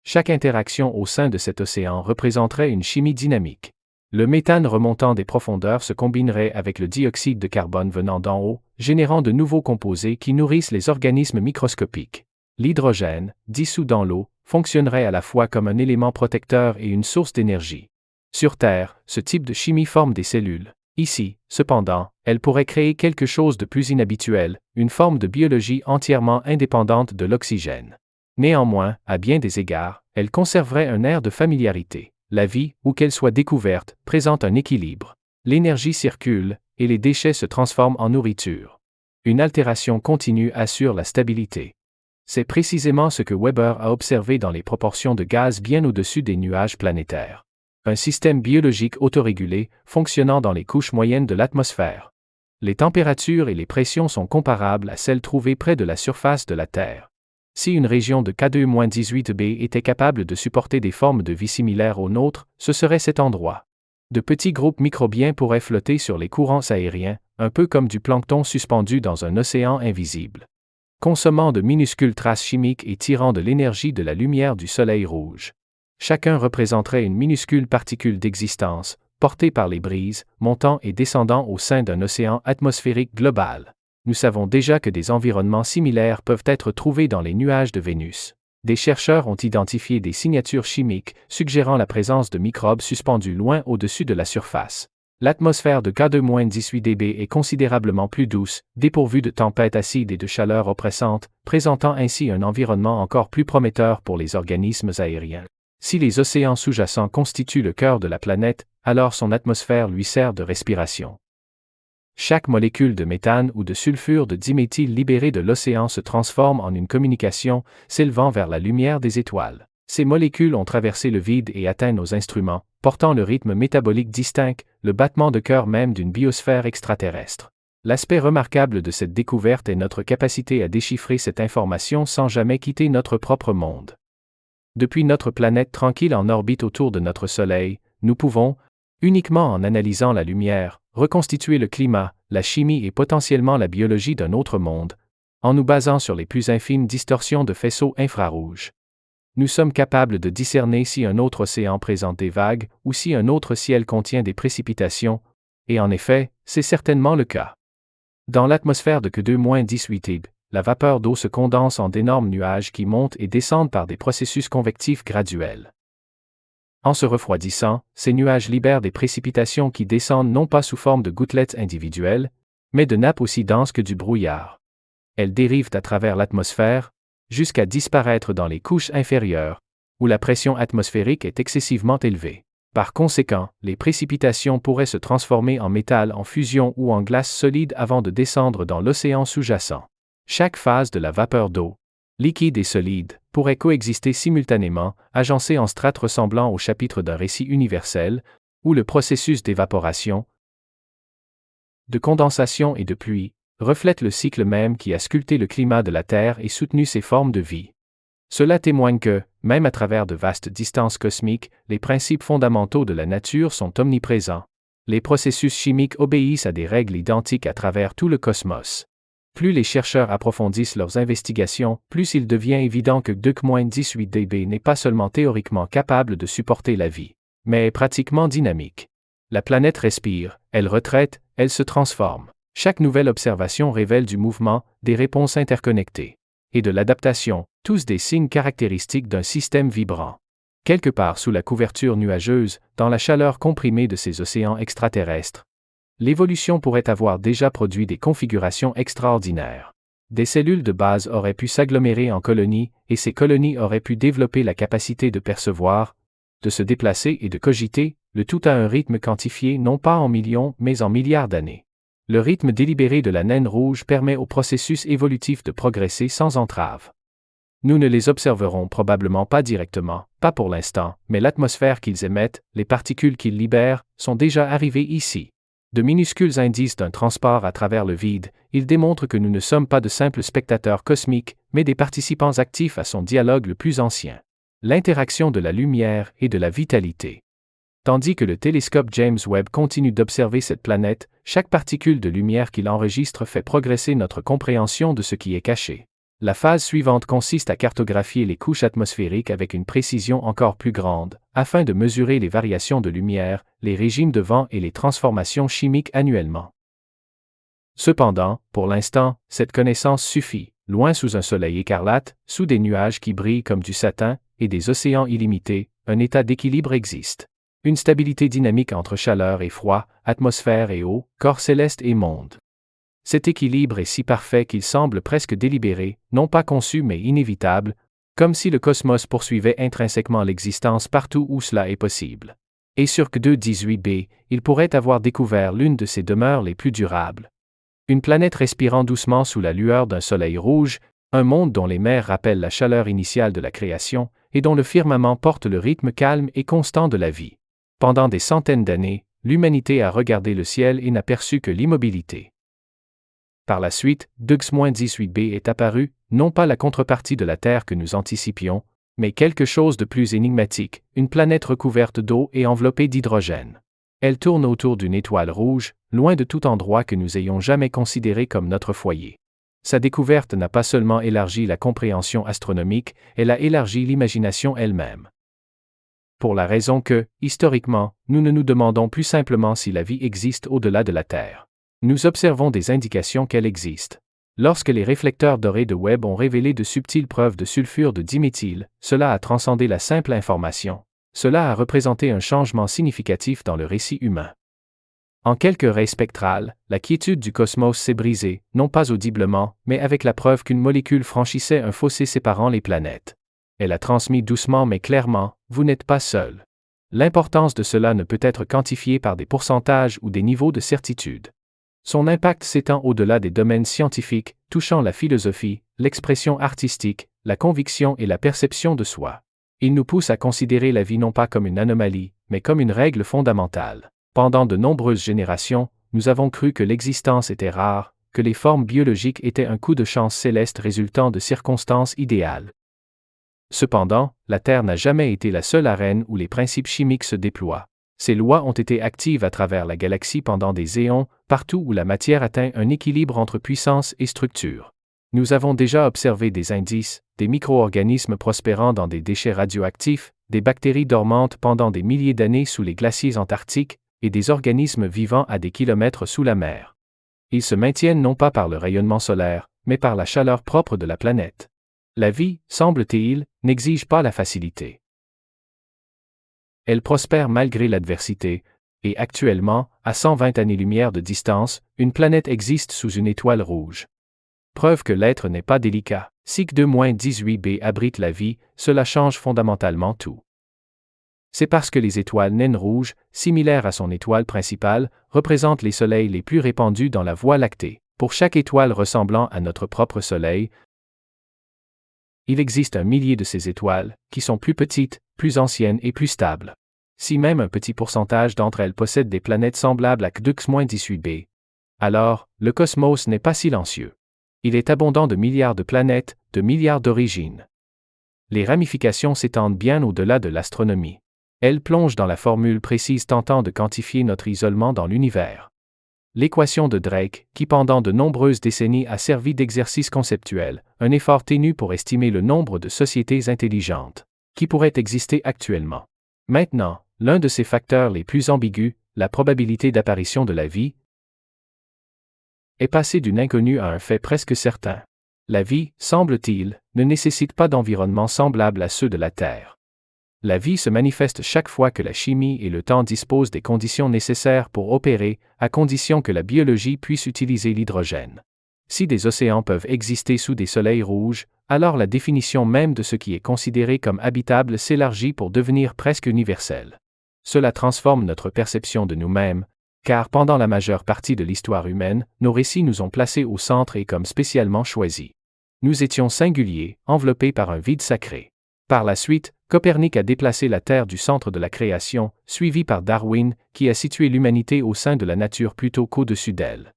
Chaque interaction au sein de cet océan représenterait une chimie dynamique. Le méthane remontant des profondeurs se combinerait avec le dioxyde de carbone venant d'en haut, générant de nouveaux composés qui nourrissent les organismes microscopiques. L'hydrogène, dissous dans l'eau, fonctionnerait à la fois comme un élément protecteur et une source d'énergie. Sur Terre, ce type de chimie forme des cellules. Ici, cependant, elle pourrait créer quelque chose de plus inhabituel, une forme de biologie entièrement indépendante de l'oxygène. Néanmoins, à bien des égards, elle conserverait un air de familiarité. La vie, où qu'elle soit découverte, présente un équilibre. L'énergie circule, et les déchets se transforment en nourriture. Une altération continue assure la stabilité. C'est précisément ce que Weber a observé dans les proportions de gaz bien au-dessus des nuages planétaires. Un système biologique autorégulé, fonctionnant dans les couches moyennes de l'atmosphère. Les températures et les pressions sont comparables à celles trouvées près de la surface de la Terre. Si une région de K2-18b était capable de supporter des formes de vie similaires aux nôtres, ce serait cet endroit. De petits groupes microbiens pourraient flotter sur les courants aériens, un peu comme du plancton suspendu dans un océan invisible. Consommant de minuscules traces chimiques et tirant de l'énergie de la lumière du soleil rouge. Chacun représenterait une minuscule particule d'existence, portée par les brises, montant et descendant au sein d'un océan atmosphérique global. Nous savons déjà que des environnements similaires peuvent être trouvés dans les nuages de Vénus. Des chercheurs ont identifié des signatures chimiques suggérant la présence de microbes suspendus loin au-dessus de la surface. L'atmosphère de K2-18b est considérablement plus douce, dépourvue de tempêtes acides et de chaleur oppressante, présentant ainsi un environnement encore plus prometteur pour les organismes aériens. Si les océans sous-jacents constituent le cœur de la planète, alors son atmosphère lui sert de respiration. Chaque molécule de méthane ou de sulfure de diméthyle libérée de l'océan se transforme en une communication, s'élevant vers la lumière des étoiles. Ces molécules ont traversé le vide et atteint nos instruments, portant le rythme métabolique distinct, le battement de cœur même d'une biosphère extraterrestre. L'aspect remarquable de cette découverte est notre capacité à déchiffrer cette information sans jamais quitter notre propre monde. Depuis notre planète tranquille en orbite autour de notre Soleil, nous pouvons, uniquement en analysant la lumière, reconstituer le climat, la chimie et potentiellement la biologie d'un autre monde, en nous basant sur les plus infimes distorsions de faisceaux infrarouges. Nous sommes capables de discerner si un autre océan présente des vagues ou si un autre ciel contient des précipitations, et en effet, c'est certainement le cas. Dans l'atmosphère de K2-18b, la vapeur d'eau se condense en d'énormes nuages qui montent et descendent par des processus convectifs graduels. En se refroidissant, ces nuages libèrent des précipitations qui descendent non pas sous forme de gouttelettes individuelles, mais de nappes aussi denses que du brouillard. Elles dérivent à travers l'atmosphère, jusqu'à disparaître dans les couches inférieures, où la pression atmosphérique est excessivement élevée. Par conséquent, les précipitations pourraient se transformer en métal en fusion ou en glace solide avant de descendre dans l'océan sous-jacent. Chaque phase de la vapeur d'eau, liquide et solide, pourrait coexister simultanément, agencée en strates ressemblant au chapitre d'un récit universel, où le processus d'évaporation, de condensation et de pluie reflète le cycle même qui a sculpté le climat de la Terre et soutenu ses formes de vie. Cela témoigne que, même à travers de vastes distances cosmiques, les principes fondamentaux de la nature sont omniprésents. Les processus chimiques obéissent à des règles identiques à travers tout le cosmos. Plus les chercheurs approfondissent leurs investigations, plus il devient évident que 2-18 n'est pas seulement théoriquement capable de supporter la vie, mais est pratiquement dynamique. La planète respire, elle retraite, elle se transforme. Chaque nouvelle observation révèle du mouvement, des réponses interconnectées, et de l'adaptation, tous des signes caractéristiques d'un système vibrant. Quelque part sous la couverture nuageuse, dans la chaleur comprimée de ces océans extraterrestres, l'évolution pourrait avoir déjà produit des configurations extraordinaires. Des cellules de base auraient pu s'agglomérer en colonies, et ces colonies auraient pu développer la capacité de percevoir, de se déplacer et de cogiter, le tout à un rythme quantifié non pas en millions mais en milliards d'années. Le rythme délibéré de la naine rouge permet au processus évolutif de progresser sans entrave. Nous ne les observerons probablement pas directement, pas pour l'instant, mais l'atmosphère qu'ils émettent, les particules qu'ils libèrent, sont déjà arrivées ici. De minuscules indices d'un transport à travers le vide, ils démontrent que nous ne sommes pas de simples spectateurs cosmiques, mais des participants actifs à son dialogue le plus ancien. L'interaction de la lumière et de la vitalité. Tandis que le télescope James Webb continue d'observer cette planète, chaque particule de lumière qu'il enregistre fait progresser notre compréhension de ce qui est caché. La phase suivante consiste à cartographier les couches atmosphériques avec une précision encore plus grande, afin de mesurer les variations de lumière, les régimes de vent et les transformations chimiques annuellement. Cependant, pour l'instant, cette connaissance suffit, loin sous un soleil écarlate, sous des nuages qui brillent comme du satin, et des océans illimités, un état d'équilibre existe. Une stabilité dynamique entre chaleur et froid, atmosphère et eau, corps céleste et monde. Cet équilibre est si parfait qu'il semble presque délibéré, non pas conçu mais inévitable, comme si le cosmos poursuivait intrinsèquement l'existence partout où cela est possible. Et sur K2-18b, il pourrait avoir découvert l'une de ses demeures les plus durables. Une planète respirant doucement sous la lueur d'un soleil rouge, un monde dont les mers rappellent la chaleur initiale de la création, et dont le firmament porte le rythme calme et constant de la vie. Pendant des centaines d'années, l'humanité a regardé le ciel et n'a perçu que l'immobilité. Par la suite, Dux-18b est apparu, non pas la contrepartie de la Terre que nous anticipions, mais quelque chose de plus énigmatique, une planète recouverte d'eau et enveloppée d'hydrogène. Elle tourne autour d'une étoile rouge, loin de tout endroit que nous ayons jamais considéré comme notre foyer. Sa découverte n'a pas seulement élargi la compréhension astronomique, elle a élargi l'imagination elle-même. Pour la raison que, historiquement, nous ne nous demandons plus simplement si la vie existe au-delà de la Terre. Nous observons des indications qu'elle existe. Lorsque les réflecteurs dorés de Webb ont révélé de subtiles preuves de sulfure de diméthyle, cela a transcendé la simple information. Cela a représenté un changement significatif dans le récit humain. En quelques raies spectrales, la quiétude du cosmos s'est brisée, non pas audiblement, mais avec la preuve qu'une molécule franchissait un fossé séparant les planètes. Elle a transmis doucement mais clairement, vous n'êtes pas seul. L'importance de cela ne peut être quantifiée par des pourcentages ou des niveaux de certitude. Son impact s'étend au-delà des domaines scientifiques, touchant la philosophie, l'expression artistique, la conviction et la perception de soi. Il nous pousse à considérer la vie non pas comme une anomalie, mais comme une règle fondamentale. Pendant de nombreuses générations, nous avons cru que l'existence était rare, que les formes biologiques étaient un coup de chance céleste résultant de circonstances idéales. Cependant, la Terre n'a jamais été la seule arène où les principes chimiques se déploient. Ces lois ont été actives à travers la galaxie pendant des éons, partout où la matière atteint un équilibre entre puissance et structure. Nous avons déjà observé des indices, des micro-organismes prospérant dans des déchets radioactifs, des bactéries dormantes pendant des milliers d'années sous les glaciers antarctiques, et des organismes vivant à des kilomètres sous la mer. Ils se maintiennent non pas par le rayonnement solaire, mais par la chaleur propre de la planète. La vie, semble-t-il, n'exige pas la facilité. Elle prospère malgré l'adversité, et actuellement, à 120 années-lumière de distance, une planète existe sous une étoile rouge. Preuve que l'être n'est pas délicat. Si K2-18b abrite la vie, cela change fondamentalement tout. C'est parce que les étoiles naines rouges, similaires à son étoile principale, représentent les soleils les plus répandus dans la Voie lactée. Pour chaque étoile ressemblant à notre propre soleil, il existe un millier de ces étoiles, qui sont plus petites, plus anciennes et plus stables. Si même un petit pourcentage d'entre elles possèdent des planètes semblables à Cdux-18b, alors, le cosmos n'est pas silencieux. Il est abondant de milliards de planètes, de milliards d'origines. Les ramifications s'étendent bien au-delà de l'astronomie. Elles plongent dans la formule précise tentant de quantifier notre isolement dans l'univers. L'équation de Drake, qui pendant de nombreuses décennies a servi d'exercice conceptuel, un effort ténu pour estimer le nombre de sociétés intelligentes qui pourraient exister actuellement. Maintenant, l'un de ces facteurs les plus ambigus, la probabilité d'apparition de la vie, est passé d'une inconnue à un fait presque certain. La vie, semble-t-il, ne nécessite pas d'environnement semblable à ceux de la Terre. La vie se manifeste chaque fois que la chimie et le temps disposent des conditions nécessaires pour opérer, à condition que la biologie puisse utiliser l'hydrogène. Si des océans peuvent exister sous des soleils rouges, alors la définition même de ce qui est considéré comme habitable s'élargit pour devenir presque universelle. Cela transforme notre perception de nous-mêmes, car pendant la majeure partie de l'histoire humaine, nos récits nous ont placés au centre et comme spécialement choisis. Nous étions singuliers, enveloppés par un vide sacré. Par la suite, Copernic a déplacé la Terre du centre de la création, suivi par Darwin, qui a situé l'humanité au sein de la nature plutôt qu'au-dessus d'elle.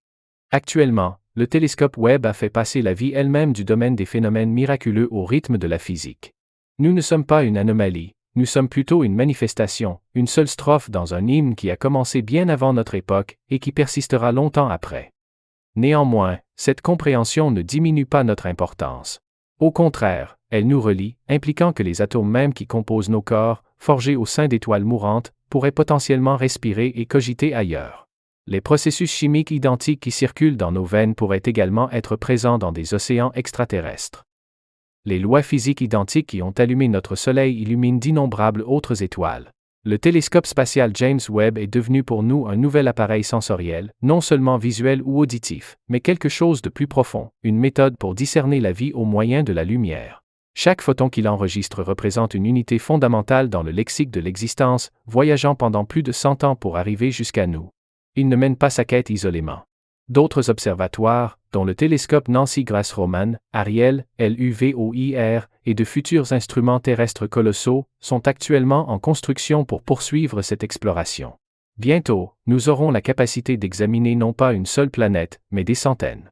Actuellement, le télescope Webb a fait passer la vie elle-même du domaine des phénomènes miraculeux au rythme de la physique. Nous ne sommes pas une anomalie, nous sommes plutôt une manifestation, une seule strophe dans un hymne qui a commencé bien avant notre époque et qui persistera longtemps après. Néanmoins, cette compréhension ne diminue pas notre importance. Au contraire, elle nous relie, impliquant que les atomes mêmes qui composent nos corps, forgés au sein d'étoiles mourantes, pourraient potentiellement respirer et cogiter ailleurs. Les processus chimiques identiques qui circulent dans nos veines pourraient également être présents dans des océans extraterrestres. Les lois physiques identiques qui ont allumé notre Soleil illuminent d'innombrables autres étoiles. Le télescope spatial James Webb est devenu pour nous un nouvel appareil sensoriel, non seulement visuel ou auditif, mais quelque chose de plus profond, une méthode pour discerner la vie au moyen de la lumière. Chaque photon qu'il enregistre représente une unité fondamentale dans le lexique de l'existence, voyageant pendant plus de 100 ans pour arriver jusqu'à nous. Il ne mène pas sa quête isolément. D'autres observatoires, dont le télescope Nancy Grace Roman, Ariel, LUVOIR, et de futurs instruments terrestres colossaux, sont actuellement en construction pour poursuivre cette exploration. Bientôt, nous aurons la capacité d'examiner non pas une seule planète, mais des centaines.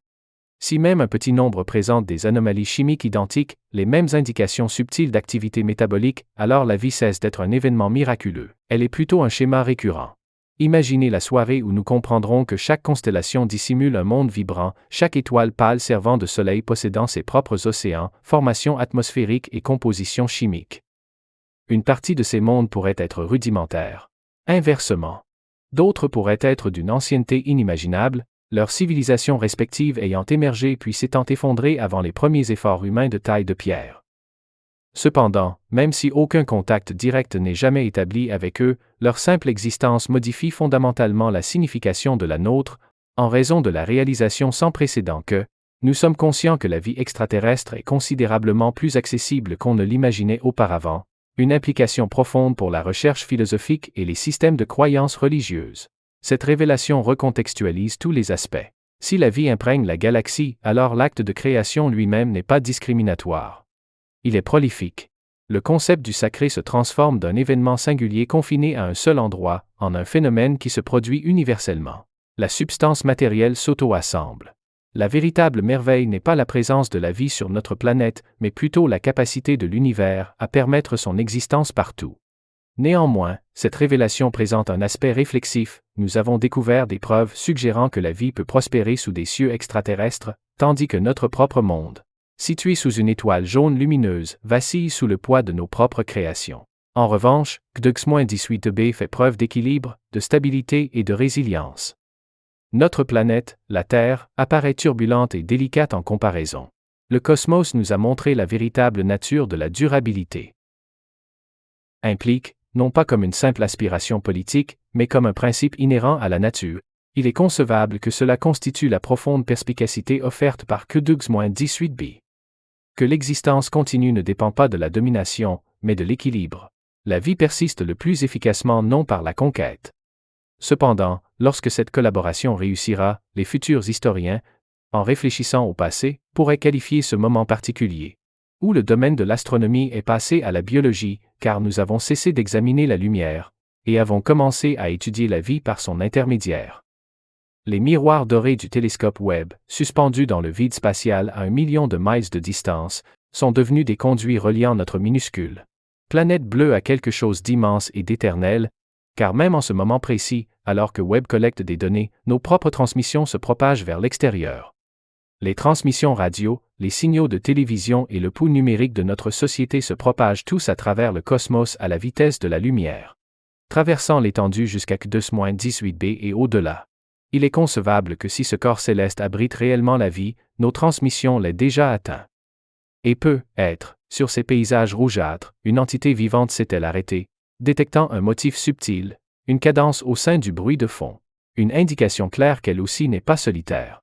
Si même un petit nombre présente des anomalies chimiques identiques, les mêmes indications subtiles d'activité métabolique, alors la vie cesse d'être un événement miraculeux. Elle est plutôt un schéma récurrent. Imaginez la soirée où nous comprendrons que chaque constellation dissimule un monde vibrant, chaque étoile pâle servant de soleil possédant ses propres océans, formations atmosphériques et compositions chimiques. Une partie de ces mondes pourrait être rudimentaire. Inversement, d'autres pourraient être d'une ancienneté inimaginable, leurs civilisations respectives ayant émergé puis s'étant effondrées avant les premiers efforts humains de taille de pierre. Cependant, même si aucun contact direct n'est jamais établi avec eux, leur simple existence modifie fondamentalement la signification de la nôtre, en raison de la réalisation sans précédent que, nous sommes conscients que la vie extraterrestre est considérablement plus accessible qu'on ne l'imaginait auparavant, une implication profonde pour la recherche philosophique et les systèmes de croyances religieuses. Cette révélation recontextualise tous les aspects. Si la vie imprègne la galaxie, alors l'acte de création lui-même n'est pas discriminatoire. Il est prolifique. Le concept du sacré se transforme d'un événement singulier confiné à un seul endroit, en un phénomène qui se produit universellement. La substance matérielle s'auto-assemble. La véritable merveille n'est pas la présence de la vie sur notre planète, mais plutôt la capacité de l'univers à permettre son existence partout. Néanmoins, cette révélation présente un aspect réflexif. Nous avons découvert des preuves suggérant que la vie peut prospérer sous des cieux extraterrestres, tandis que notre propre monde, situé sous une étoile jaune lumineuse, vacille sous le poids de nos propres créations. En revanche, Cdux-18b fait preuve d'équilibre, de stabilité et de résilience. Notre planète, la Terre, apparaît turbulente et délicate en comparaison. Le cosmos nous a montré la véritable nature de la durabilité. Implique, non pas comme une simple aspiration politique, mais comme un principe inhérent à la nature. Il est concevable que cela constitue la profonde perspicacité offerte par Cdux-18b. Que l'existence continue ne dépend pas de la domination, mais de l'équilibre. La vie persiste le plus efficacement non par la conquête. Cependant, lorsque cette collaboration réussira, les futurs historiens, en réfléchissant au passé, pourraient qualifier ce moment particulier, où le domaine de l'astronomie est passé à la biologie, car nous avons cessé d'examiner la lumière, et avons commencé à étudier la vie par son intermédiaire. Les miroirs dorés du télescope Webb, suspendus dans le vide spatial à 1 million de miles de distance, sont devenus des conduits reliant notre minuscule planète bleue à quelque chose d'immense et d'éternel, car même en ce moment précis, alors que Webb collecte des données, nos propres transmissions se propagent vers l'extérieur. Les transmissions radio, les signaux de télévision et le pouls numérique de notre société se propagent tous à travers le cosmos à la vitesse de la lumière, traversant l'étendue jusqu'à Q2-18b et au-delà. Il est concevable que si ce corps céleste abrite réellement la vie, nos transmissions l'aient déjà atteint. Et peut être, sur ces paysages rougeâtres, une entité vivante s'est-elle arrêtée, détectant un motif subtil, une cadence au sein du bruit de fond, une indication claire qu'elle aussi n'est pas solitaire.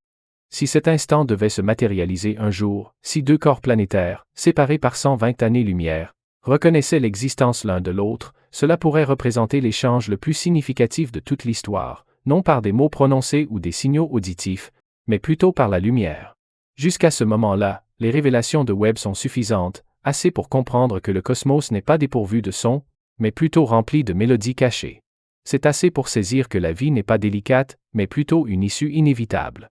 Si cet instant devait se matérialiser un jour, si deux corps planétaires, séparés par 120 années-lumière, reconnaissaient l'existence l'un de l'autre, cela pourrait représenter l'échange le plus significatif de toute l'histoire, non par des mots prononcés ou des signaux auditifs, mais plutôt par la lumière. Jusqu'à ce moment-là, les révélations de Webb sont suffisantes, assez pour comprendre que le cosmos n'est pas dépourvu de son, mais plutôt rempli de mélodies cachées. C'est assez pour saisir que la vie n'est pas délicate, mais plutôt une issue inévitable.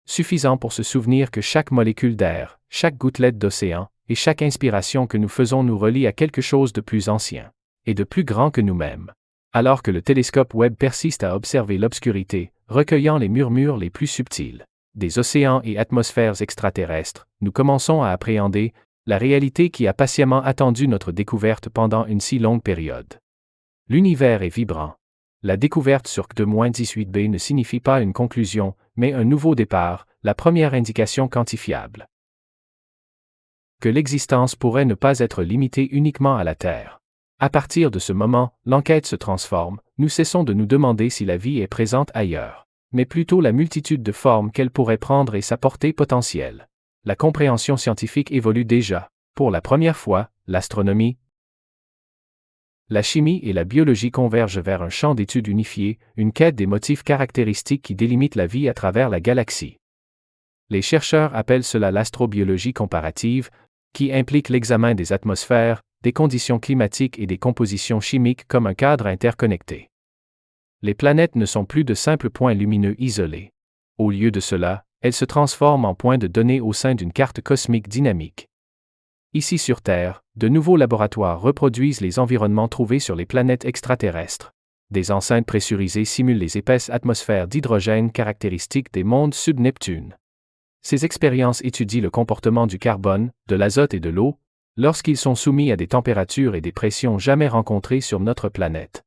Suffisant pour se souvenir que chaque molécule d'air, chaque gouttelette d'océan, et chaque inspiration que nous faisons nous relie à quelque chose de plus ancien, et de plus grand que nous-mêmes. Alors que le télescope Webb persiste à observer l'obscurité, recueillant les murmures les plus subtils des océans et atmosphères extraterrestres, nous commençons à appréhender la réalité qui a patiemment attendu notre découverte pendant une si longue période. L'univers est vibrant. La découverte sur Q2-18b ne signifie pas une conclusion, mais un nouveau départ, la première indication quantifiable que l'existence pourrait ne pas être limitée uniquement à la Terre. À partir de ce moment, l'enquête se transforme, nous cessons de nous demander si la vie est présente ailleurs, mais plutôt la multitude de formes qu'elle pourrait prendre et sa portée potentielle. La compréhension scientifique évolue déjà. Pour la première fois, l'astronomie, la chimie et la biologie convergent vers un champ d'études unifié, une quête des motifs caractéristiques qui délimitent la vie à travers la galaxie. Les chercheurs appellent cela l'astrobiologie comparative, qui implique l'examen des atmosphères, des conditions climatiques et des compositions chimiques comme un cadre interconnecté. Les planètes ne sont plus de simples points lumineux isolés. Au lieu de cela, elles se transforment en points de données au sein d'une carte cosmique dynamique. Ici sur Terre, de nouveaux laboratoires reproduisent les environnements trouvés sur les planètes extraterrestres. Des enceintes pressurisées simulent les épaisses atmosphères d'hydrogène caractéristiques des mondes sub-Neptune. Ces expériences étudient le comportement du carbone, de l'azote et de l'eau, lorsqu'ils sont soumis à des températures et des pressions jamais rencontrées sur notre planète.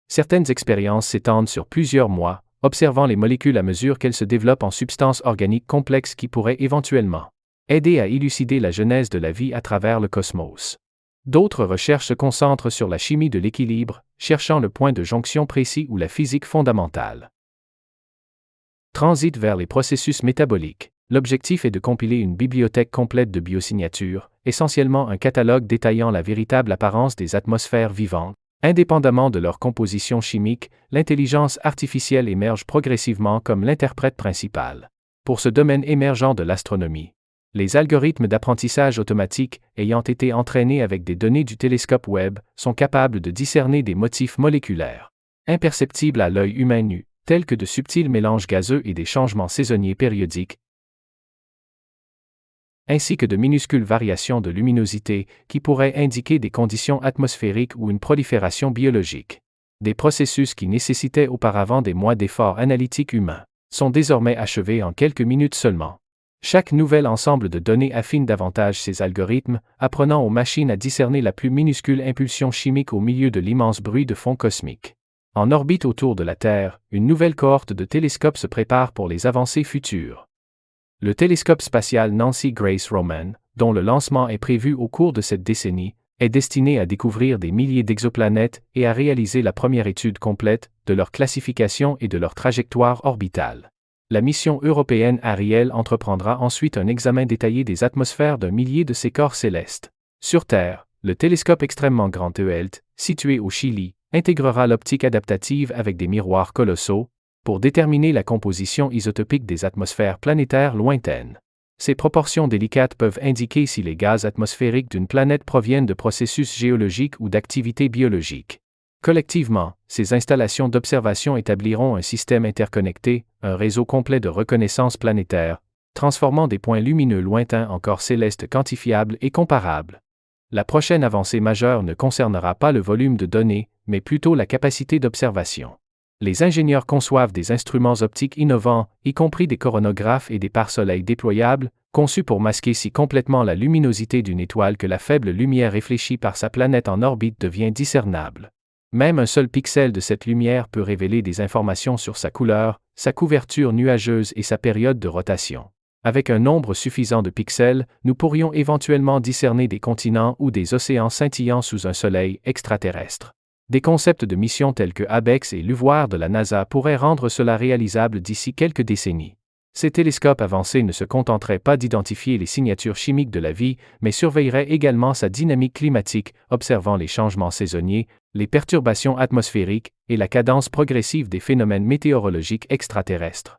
Certaines expériences s'étendent sur plusieurs mois, observant les molécules à mesure qu'elles se développent en substances organiques complexes qui pourraient éventuellement aider à élucider la genèse de la vie à travers le cosmos. D'autres recherches se concentrent sur la chimie de l'équilibre, cherchant le point de jonction précis ou la physique fondamentale. Transit vers les processus métaboliques. L'objectif est de compiler une bibliothèque complète de biosignatures, essentiellement un catalogue détaillant la véritable apparence des atmosphères vivantes. Indépendamment de leur composition chimique, l'intelligence artificielle émerge progressivement comme l'interprète principal. Pour ce domaine émergent de l'astronomie, les algorithmes d'apprentissage automatique, ayant été entraînés avec des données du télescope Webb, sont capables de discerner des motifs moléculaires imperceptibles à l'œil humain nu, tels que de subtils mélanges gazeux et des changements saisonniers périodiques, ainsi que de minuscules variations de luminosité qui pourraient indiquer des conditions atmosphériques ou une prolifération biologique. Des processus qui nécessitaient auparavant des mois d'efforts analytiques humains sont désormais achevés en quelques minutes seulement. Chaque nouvel ensemble de données affine davantage ces algorithmes, apprenant aux machines à discerner la plus minuscule impulsion chimique au milieu de l'immense bruit de fond cosmique. En orbite autour de la Terre, une nouvelle cohorte de télescopes se prépare pour les avancées futures. Le télescope spatial Nancy Grace Roman, dont le lancement est prévu au cours de cette décennie, est destiné à découvrir des milliers d'exoplanètes et à réaliser la première étude complète de leur classification et de leur trajectoire orbitale. La mission européenne Ariel entreprendra ensuite un examen détaillé des atmosphères d'un millier de ces corps célestes. Sur Terre, Le télescope extrêmement grand TELT, situé au Chili, intégrera l'optique adaptative avec des miroirs colossaux pour déterminer la composition isotopique des atmosphères planétaires lointaines. Ces proportions délicates peuvent indiquer si les gaz atmosphériques d'une planète proviennent de processus géologiques ou d'activités biologiques. Collectivement, ces installations d'observation établiront un système interconnecté, un réseau complet de reconnaissance planétaire, transformant des points lumineux lointains en corps célestes quantifiables et comparables. La prochaine avancée majeure ne concernera pas le volume de données, mais plutôt la capacité d'observation. Les ingénieurs conçoivent des instruments optiques innovants, y compris des coronographes et des pare-soleils déployables, conçus pour masquer si complètement la luminosité d'une étoile que la faible lumière réfléchie par sa planète en orbite devient discernable. Même un seul pixel de cette lumière peut révéler des informations sur sa couleur, sa couverture nuageuse et sa période de rotation. Avec un nombre suffisant de pixels, nous pourrions éventuellement discerner des continents ou des océans scintillants sous un soleil extraterrestre. Des concepts de missions tels que ABEX et l'UVOIR de la NASA pourraient rendre cela réalisable d'ici quelques décennies. Ces télescopes avancés ne se contenteraient pas d'identifier les signatures chimiques de la vie, mais surveilleraient également sa dynamique climatique, observant les changements saisonniers, les perturbations atmosphériques et la cadence progressive des phénomènes météorologiques extraterrestres.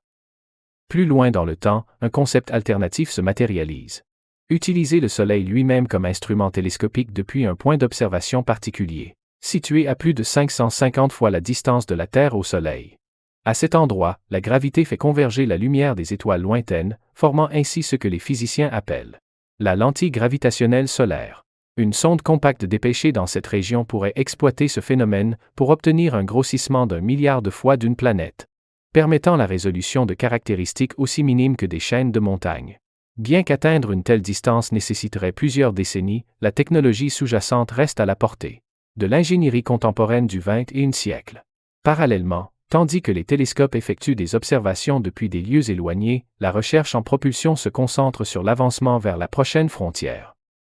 Plus loin dans le temps, un concept alternatif se matérialise. Utiliser le Soleil lui-même comme instrument télescopique depuis un point d'observation particulier, situé à plus de 550 fois la distance de la Terre au Soleil. À cet endroit, la gravité fait converger la lumière des étoiles lointaines, formant ainsi ce que les physiciens appellent la lentille gravitationnelle solaire. Une sonde compacte dépêchée dans cette région pourrait exploiter ce phénomène pour obtenir un grossissement d'1 milliard de fois d'une planète, permettant la résolution de caractéristiques aussi minimes que des chaînes de montagnes. Bien qu'atteindre une telle distance nécessiterait plusieurs décennies, la technologie sous-jacente reste à la portée de l'ingénierie contemporaine du XXIe siècle. Parallèlement, tandis que les télescopes effectuent des observations depuis des lieux éloignés, la recherche en propulsion se concentre sur l'avancement vers la prochaine frontière,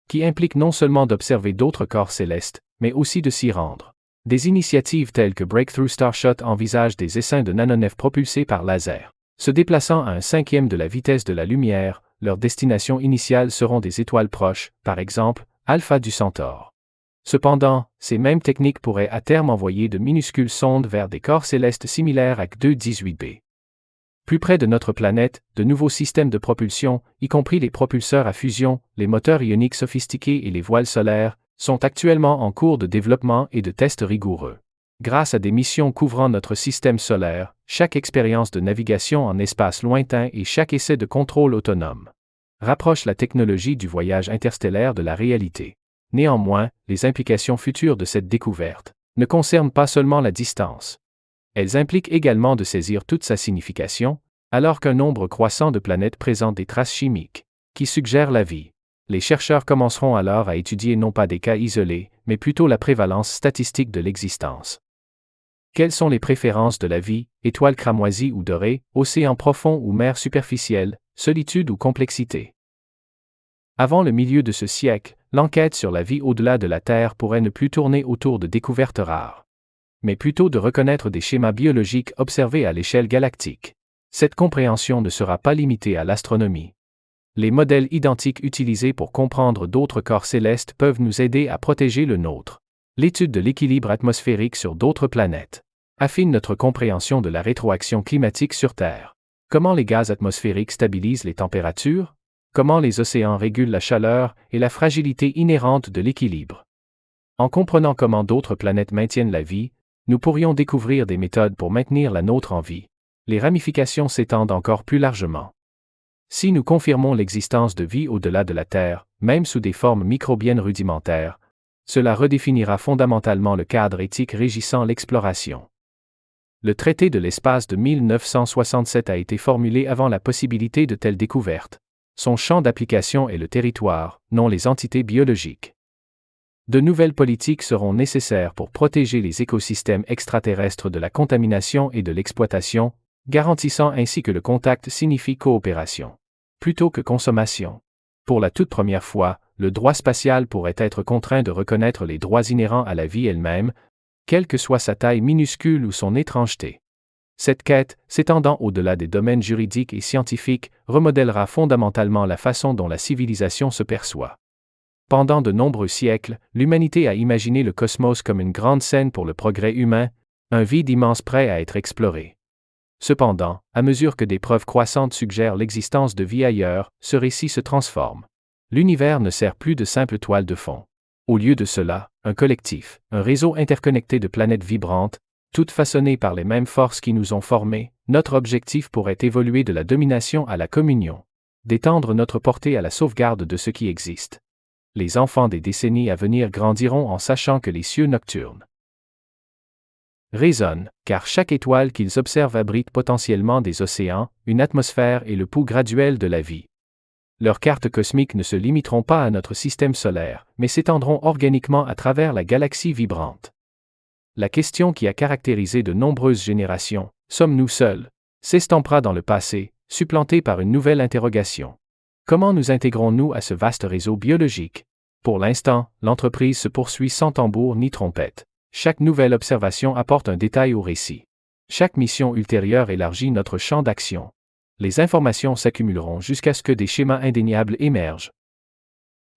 qui implique non seulement d'observer d'autres corps célestes, mais aussi de s'y rendre. Des initiatives telles que Breakthrough Starshot envisagent des essaims de nanonefs propulsés par laser. Se déplaçant à 1/5 de la vitesse de la lumière, leurs destinations initiales seront des étoiles proches, par exemple, Alpha du Centaure. Cependant, ces mêmes techniques pourraient à terme envoyer de minuscules sondes vers des corps célestes similaires à 2-18b. Plus près de notre planète, de nouveaux systèmes de propulsion, y compris les propulseurs à fusion, les moteurs ioniques sophistiqués et les voiles solaires, sont actuellement en cours de développement et de tests rigoureux. Grâce à des missions couvrant notre système solaire, chaque expérience de navigation en espace lointain et chaque essai de contrôle autonome rapproche la technologie du voyage interstellaire de la réalité. Néanmoins, les implications futures de cette découverte ne concernent pas seulement la distance. Elles impliquent également de saisir toute sa signification, alors qu'un nombre croissant de planètes présentent des traces chimiques qui suggèrent la vie. Les chercheurs commenceront alors à étudier non pas des cas isolés, mais plutôt la prévalence statistique de l'existence. Quelles sont les préférences de la vie, étoiles cramoisies ou dorées, océans profonds ou mer superficielle, solitude ou complexité? Avant le milieu de ce siècle, l'enquête sur la vie au-delà de la Terre pourrait ne plus tourner autour de découvertes rares, mais plutôt de reconnaître des schémas biologiques observés à l'échelle galactique. Cette compréhension ne sera pas limitée à l'astronomie. Les modèles identiques utilisés pour comprendre d'autres corps célestes peuvent nous aider à protéger le nôtre. L'étude de l'équilibre atmosphérique sur d'autres planètes affine notre compréhension de la rétroaction climatique sur Terre. Comment les gaz atmosphériques stabilisent les températures? Comment les océans régulent la chaleur et la fragilité inhérente de l'équilibre? En comprenant comment d'autres planètes maintiennent la vie, nous pourrions découvrir des méthodes pour maintenir la nôtre en vie. Les ramifications s'étendent encore plus largement. Si nous confirmons l'existence de vie au-delà de la Terre, même sous des formes microbiennes rudimentaires, cela redéfinira fondamentalement le cadre éthique régissant l'exploration. Le traité de l'espace de 1967 a été formulé avant la possibilité de telles découvertes. Son champ d'application est le territoire, non les entités biologiques. De nouvelles politiques seront nécessaires pour protéger les écosystèmes extraterrestres de la contamination et de l'exploitation, garantissant ainsi que le contact signifie coopération, plutôt que consommation. Pour la toute première fois, le droit spatial pourrait être contraint de reconnaître les droits inhérents à la vie elle-même, quelle que soit sa taille minuscule ou son étrangeté. Cette quête, s'étendant au-delà des domaines juridiques et scientifiques, remodèlera fondamentalement la façon dont la civilisation se perçoit. Pendant de nombreux siècles, l'humanité a imaginé le cosmos comme une grande scène pour le progrès humain, un vide immense prêt à être exploré. Cependant, à mesure que des preuves croissantes suggèrent l'existence de vie ailleurs, ce récit se transforme. L'univers ne sert plus de simple toile de fond. Au lieu de cela, un collectif, un réseau interconnecté de planètes vibrantes, toutes façonnées par les mêmes forces qui nous ont formés, notre objectif pourrait évoluer de la domination à la communion, d'étendre notre portée à la sauvegarde de ce qui existe. Les enfants des décennies à venir grandiront en sachant que les cieux nocturnes résonnent, car chaque étoile qu'ils observent abrite potentiellement des océans, une atmosphère et le pouls graduel de la vie. Leurs cartes cosmiques ne se limiteront pas à notre système solaire, mais s'étendront organiquement à travers la galaxie vibrante. La question qui a caractérisé de nombreuses générations, sommes-nous seuls, s'estampera dans le passé, supplantée par une nouvelle interrogation. Comment nous intégrons-nous à ce vaste réseau biologique? Pour l'instant, l'entreprise se poursuit sans tambour ni trompette. Chaque nouvelle observation apporte un détail au récit. Chaque mission ultérieure élargit notre champ d'action. Les informations s'accumuleront jusqu'à ce que des schémas indéniables émergent.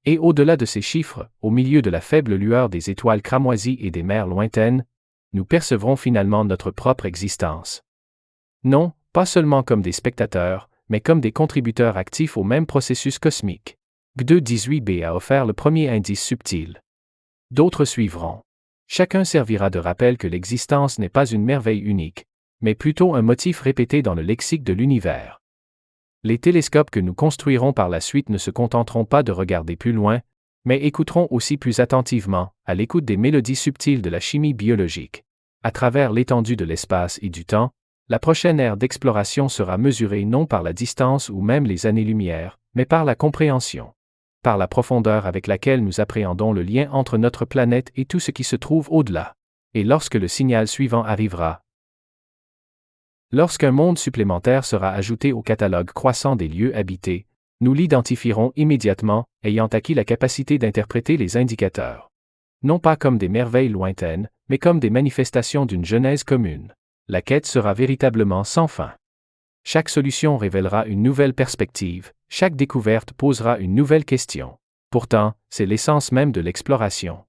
Et au-delà de ces chiffres, au milieu de la faible lueur des étoiles cramoisies et des mers lointaines, nous percevrons finalement notre propre existence. Non, pas seulement comme des spectateurs, mais comme des contributeurs actifs au même processus cosmique. G2-18b a offert le premier indice subtil. D'autres suivront. Chacun servira de rappel que l'existence n'est pas une merveille unique, mais plutôt un motif répété dans le lexique de l'univers. Les télescopes que nous construirons par la suite ne se contenteront pas de regarder plus loin, mais écouteront aussi plus attentivement, à l'écoute des mélodies subtiles de la chimie biologique. À travers l'étendue de l'espace et du temps, la prochaine ère d'exploration sera mesurée non par la distance ou même les années-lumière, mais par la compréhension. Par la profondeur avec laquelle nous appréhendons le lien entre notre planète et tout ce qui se trouve au-delà. Et lorsque le signal suivant arrivera, lorsqu'un monde supplémentaire sera ajouté au catalogue croissant des lieux habités, nous l'identifierons immédiatement, ayant acquis la capacité d'interpréter les indicateurs. Non pas comme des merveilles lointaines, mais comme des manifestations d'une genèse commune. La quête sera véritablement sans fin. Chaque solution révélera une nouvelle perspective, chaque découverte posera une nouvelle question. Pourtant, c'est l'essence même de l'exploration.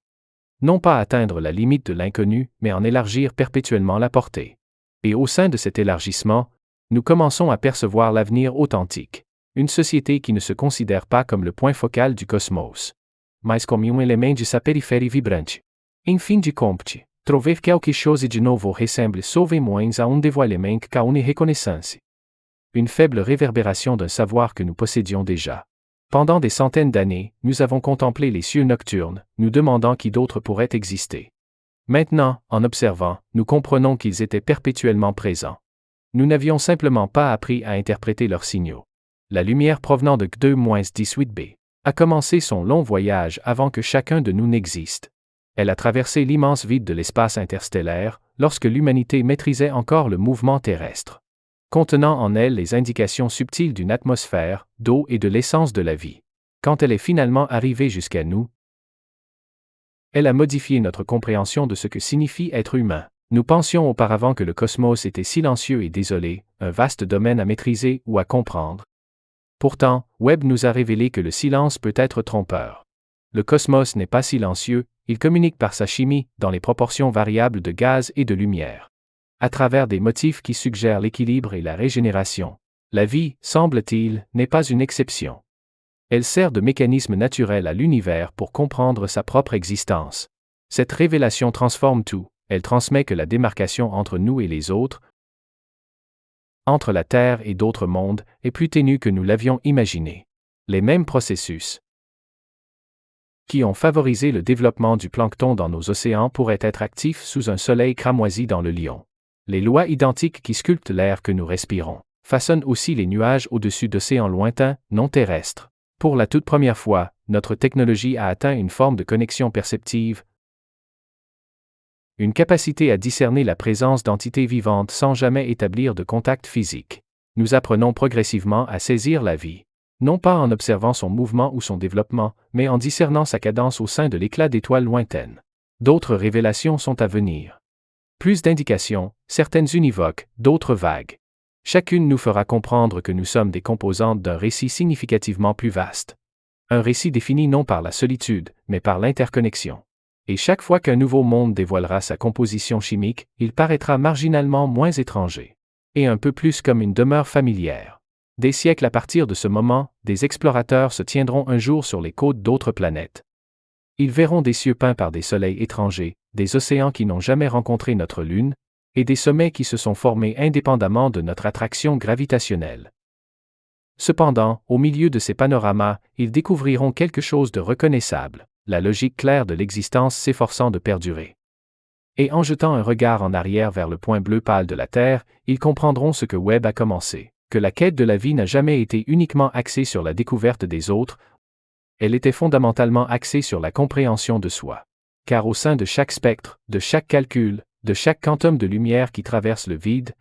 Non pas atteindre la limite de l'inconnu, mais en élargir perpétuellement la portée. Et au sein de cet élargissement, nous commençons à percevoir l'avenir authentique. Une société qui ne se considère pas comme le point focal du cosmos, mas como élément de sa périphérie vibrante. Em fin de compte, trouver quelque chose de novo ressemble sauve moins à un dévoilement qu'à une reconnaissance. Une faible réverbération d'un savoir que nous possédions déjà. Pendant des centaines d'années, nous avons contemplé les cieux nocturnes, nous demandant qui d'autre pourrait exister. Maintenant, en observant, nous comprenons qu'ils étaient perpétuellement présents. Nous n'avions simplement pas appris à interpréter leurs signaux. La lumière provenant de G2-18b a commencé son long voyage avant que chacun de nous n'existe. Elle a traversé l'immense vide de l'espace interstellaire, lorsque l'humanité maîtrisait encore le mouvement terrestre, contenant en elle les indications subtiles d'une atmosphère, d'eau et de l'essence de la vie. Quand elle est finalement arrivée jusqu'à nous, elle a modifié notre compréhension de ce que signifie être humain. Nous pensions auparavant que le cosmos était silencieux et désolé, un vaste domaine à maîtriser ou à comprendre. Pourtant, Webb nous a révélé que le silence peut être trompeur. Le cosmos n'est pas silencieux, il communique par sa chimie, dans les proportions variables de gaz et de lumière. À travers des motifs qui suggèrent l'équilibre et la régénération. La vie, semble-t-il, n'est pas une exception. Elle sert de mécanisme naturel à l'univers pour comprendre sa propre existence. Cette révélation transforme tout, elle transmet que la démarcation entre nous et les autres, entre la Terre et d'autres mondes, est plus ténue que nous l'avions imaginé. Les mêmes processus qui ont favorisé le développement du plancton dans nos océans pourraient être actifs sous un soleil cramoisi dans le Lion. Les lois identiques qui sculptent l'air que nous respirons façonnent aussi les nuages au-dessus d'océans lointains, non terrestres. Pour la toute première fois, notre technologie a atteint une forme de connexion perceptive, une capacité à discerner la présence d'entités vivantes sans jamais établir de contact physique. Nous apprenons progressivement à saisir la vie, non pas en observant son mouvement ou son développement, mais en discernant sa cadence au sein de l'éclat d'étoiles lointaines. D'autres révélations sont à venir. Plus d'indications, certaines univoques, d'autres vagues. Chacune nous fera comprendre que nous sommes des composantes d'un récit significativement plus vaste. Un récit défini non par la solitude, mais par l'interconnexion. Et chaque fois qu'un nouveau monde dévoilera sa composition chimique, il paraîtra marginalement moins étranger. Et un peu plus comme une demeure familière. Des siècles à partir de ce moment, des explorateurs se tiendront un jour sur les côtes d'autres planètes. Ils verront des cieux peints par des soleils étrangers, des océans qui n'ont jamais rencontré notre Lune, et des sommets qui se sont formés indépendamment de notre attraction gravitationnelle. Cependant, au milieu de ces panoramas, ils découvriront quelque chose de reconnaissable, la logique claire de l'existence s'efforçant de perdurer. Et en jetant un regard en arrière vers le point bleu pâle de la Terre, ils comprendront ce que Webb a commencé, que la quête de la vie n'a jamais été uniquement axée sur la découverte des autres, elle était fondamentalement axée sur la compréhension de soi. Car au sein de chaque spectre, de chaque calcul, de chaque quantum de lumière qui traverse le vide,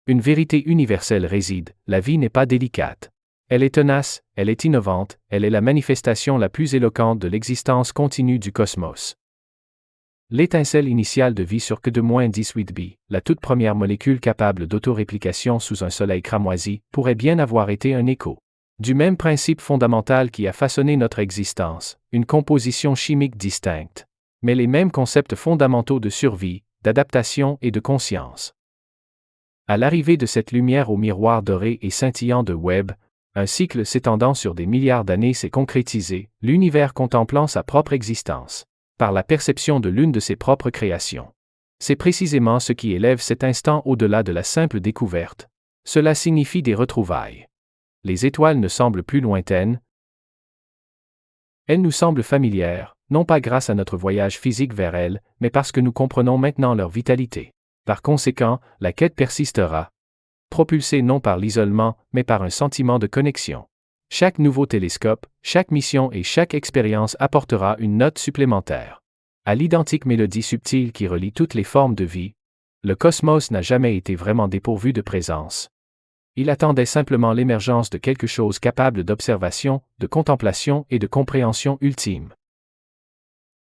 une vérité universelle réside, la vie n'est pas délicate. Elle est tenace, elle est innovante, elle est la manifestation la plus éloquente de l'existence continue du cosmos. L'étincelle initiale de vie sur K2-18b, la toute première molécule capable d'autoréplication sous un soleil cramoisi, pourrait bien avoir été un écho du même principe fondamental qui a façonné notre existence, une composition chimique distincte, mais les mêmes concepts fondamentaux de survie, d'adaptation et de conscience. À l'arrivée de cette lumière au miroir doré et scintillant de Webb, un cycle s'étendant sur des milliards d'années s'est concrétisé, l'univers contemplant sa propre existence, par la perception de l'une de ses propres créations. C'est précisément ce qui élève cet instant au-delà de la simple découverte. Cela signifie des retrouvailles. Les étoiles ne semblent plus lointaines. Elles nous semblent familières, non pas grâce à notre voyage physique vers elles, mais parce que nous comprenons maintenant leur vitalité. Par conséquent, la quête persistera, propulsée non par l'isolement, mais par un sentiment de connexion. Chaque nouveau télescope, chaque mission et chaque expérience apportera une note supplémentaire. À l'identique mélodie subtile qui relie toutes les formes de vie, le cosmos n'a jamais été vraiment dépourvu de présence. Il attendait simplement l'émergence de quelque chose capable d'observation, de contemplation et de compréhension ultime.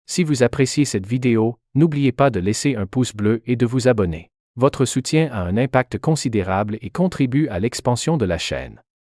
Si vous appréciez cette vidéo, n'oubliez pas de laisser un pouce bleu et de vous abonner. Votre soutien a un impact considérable et contribue à l'expansion de la chaîne.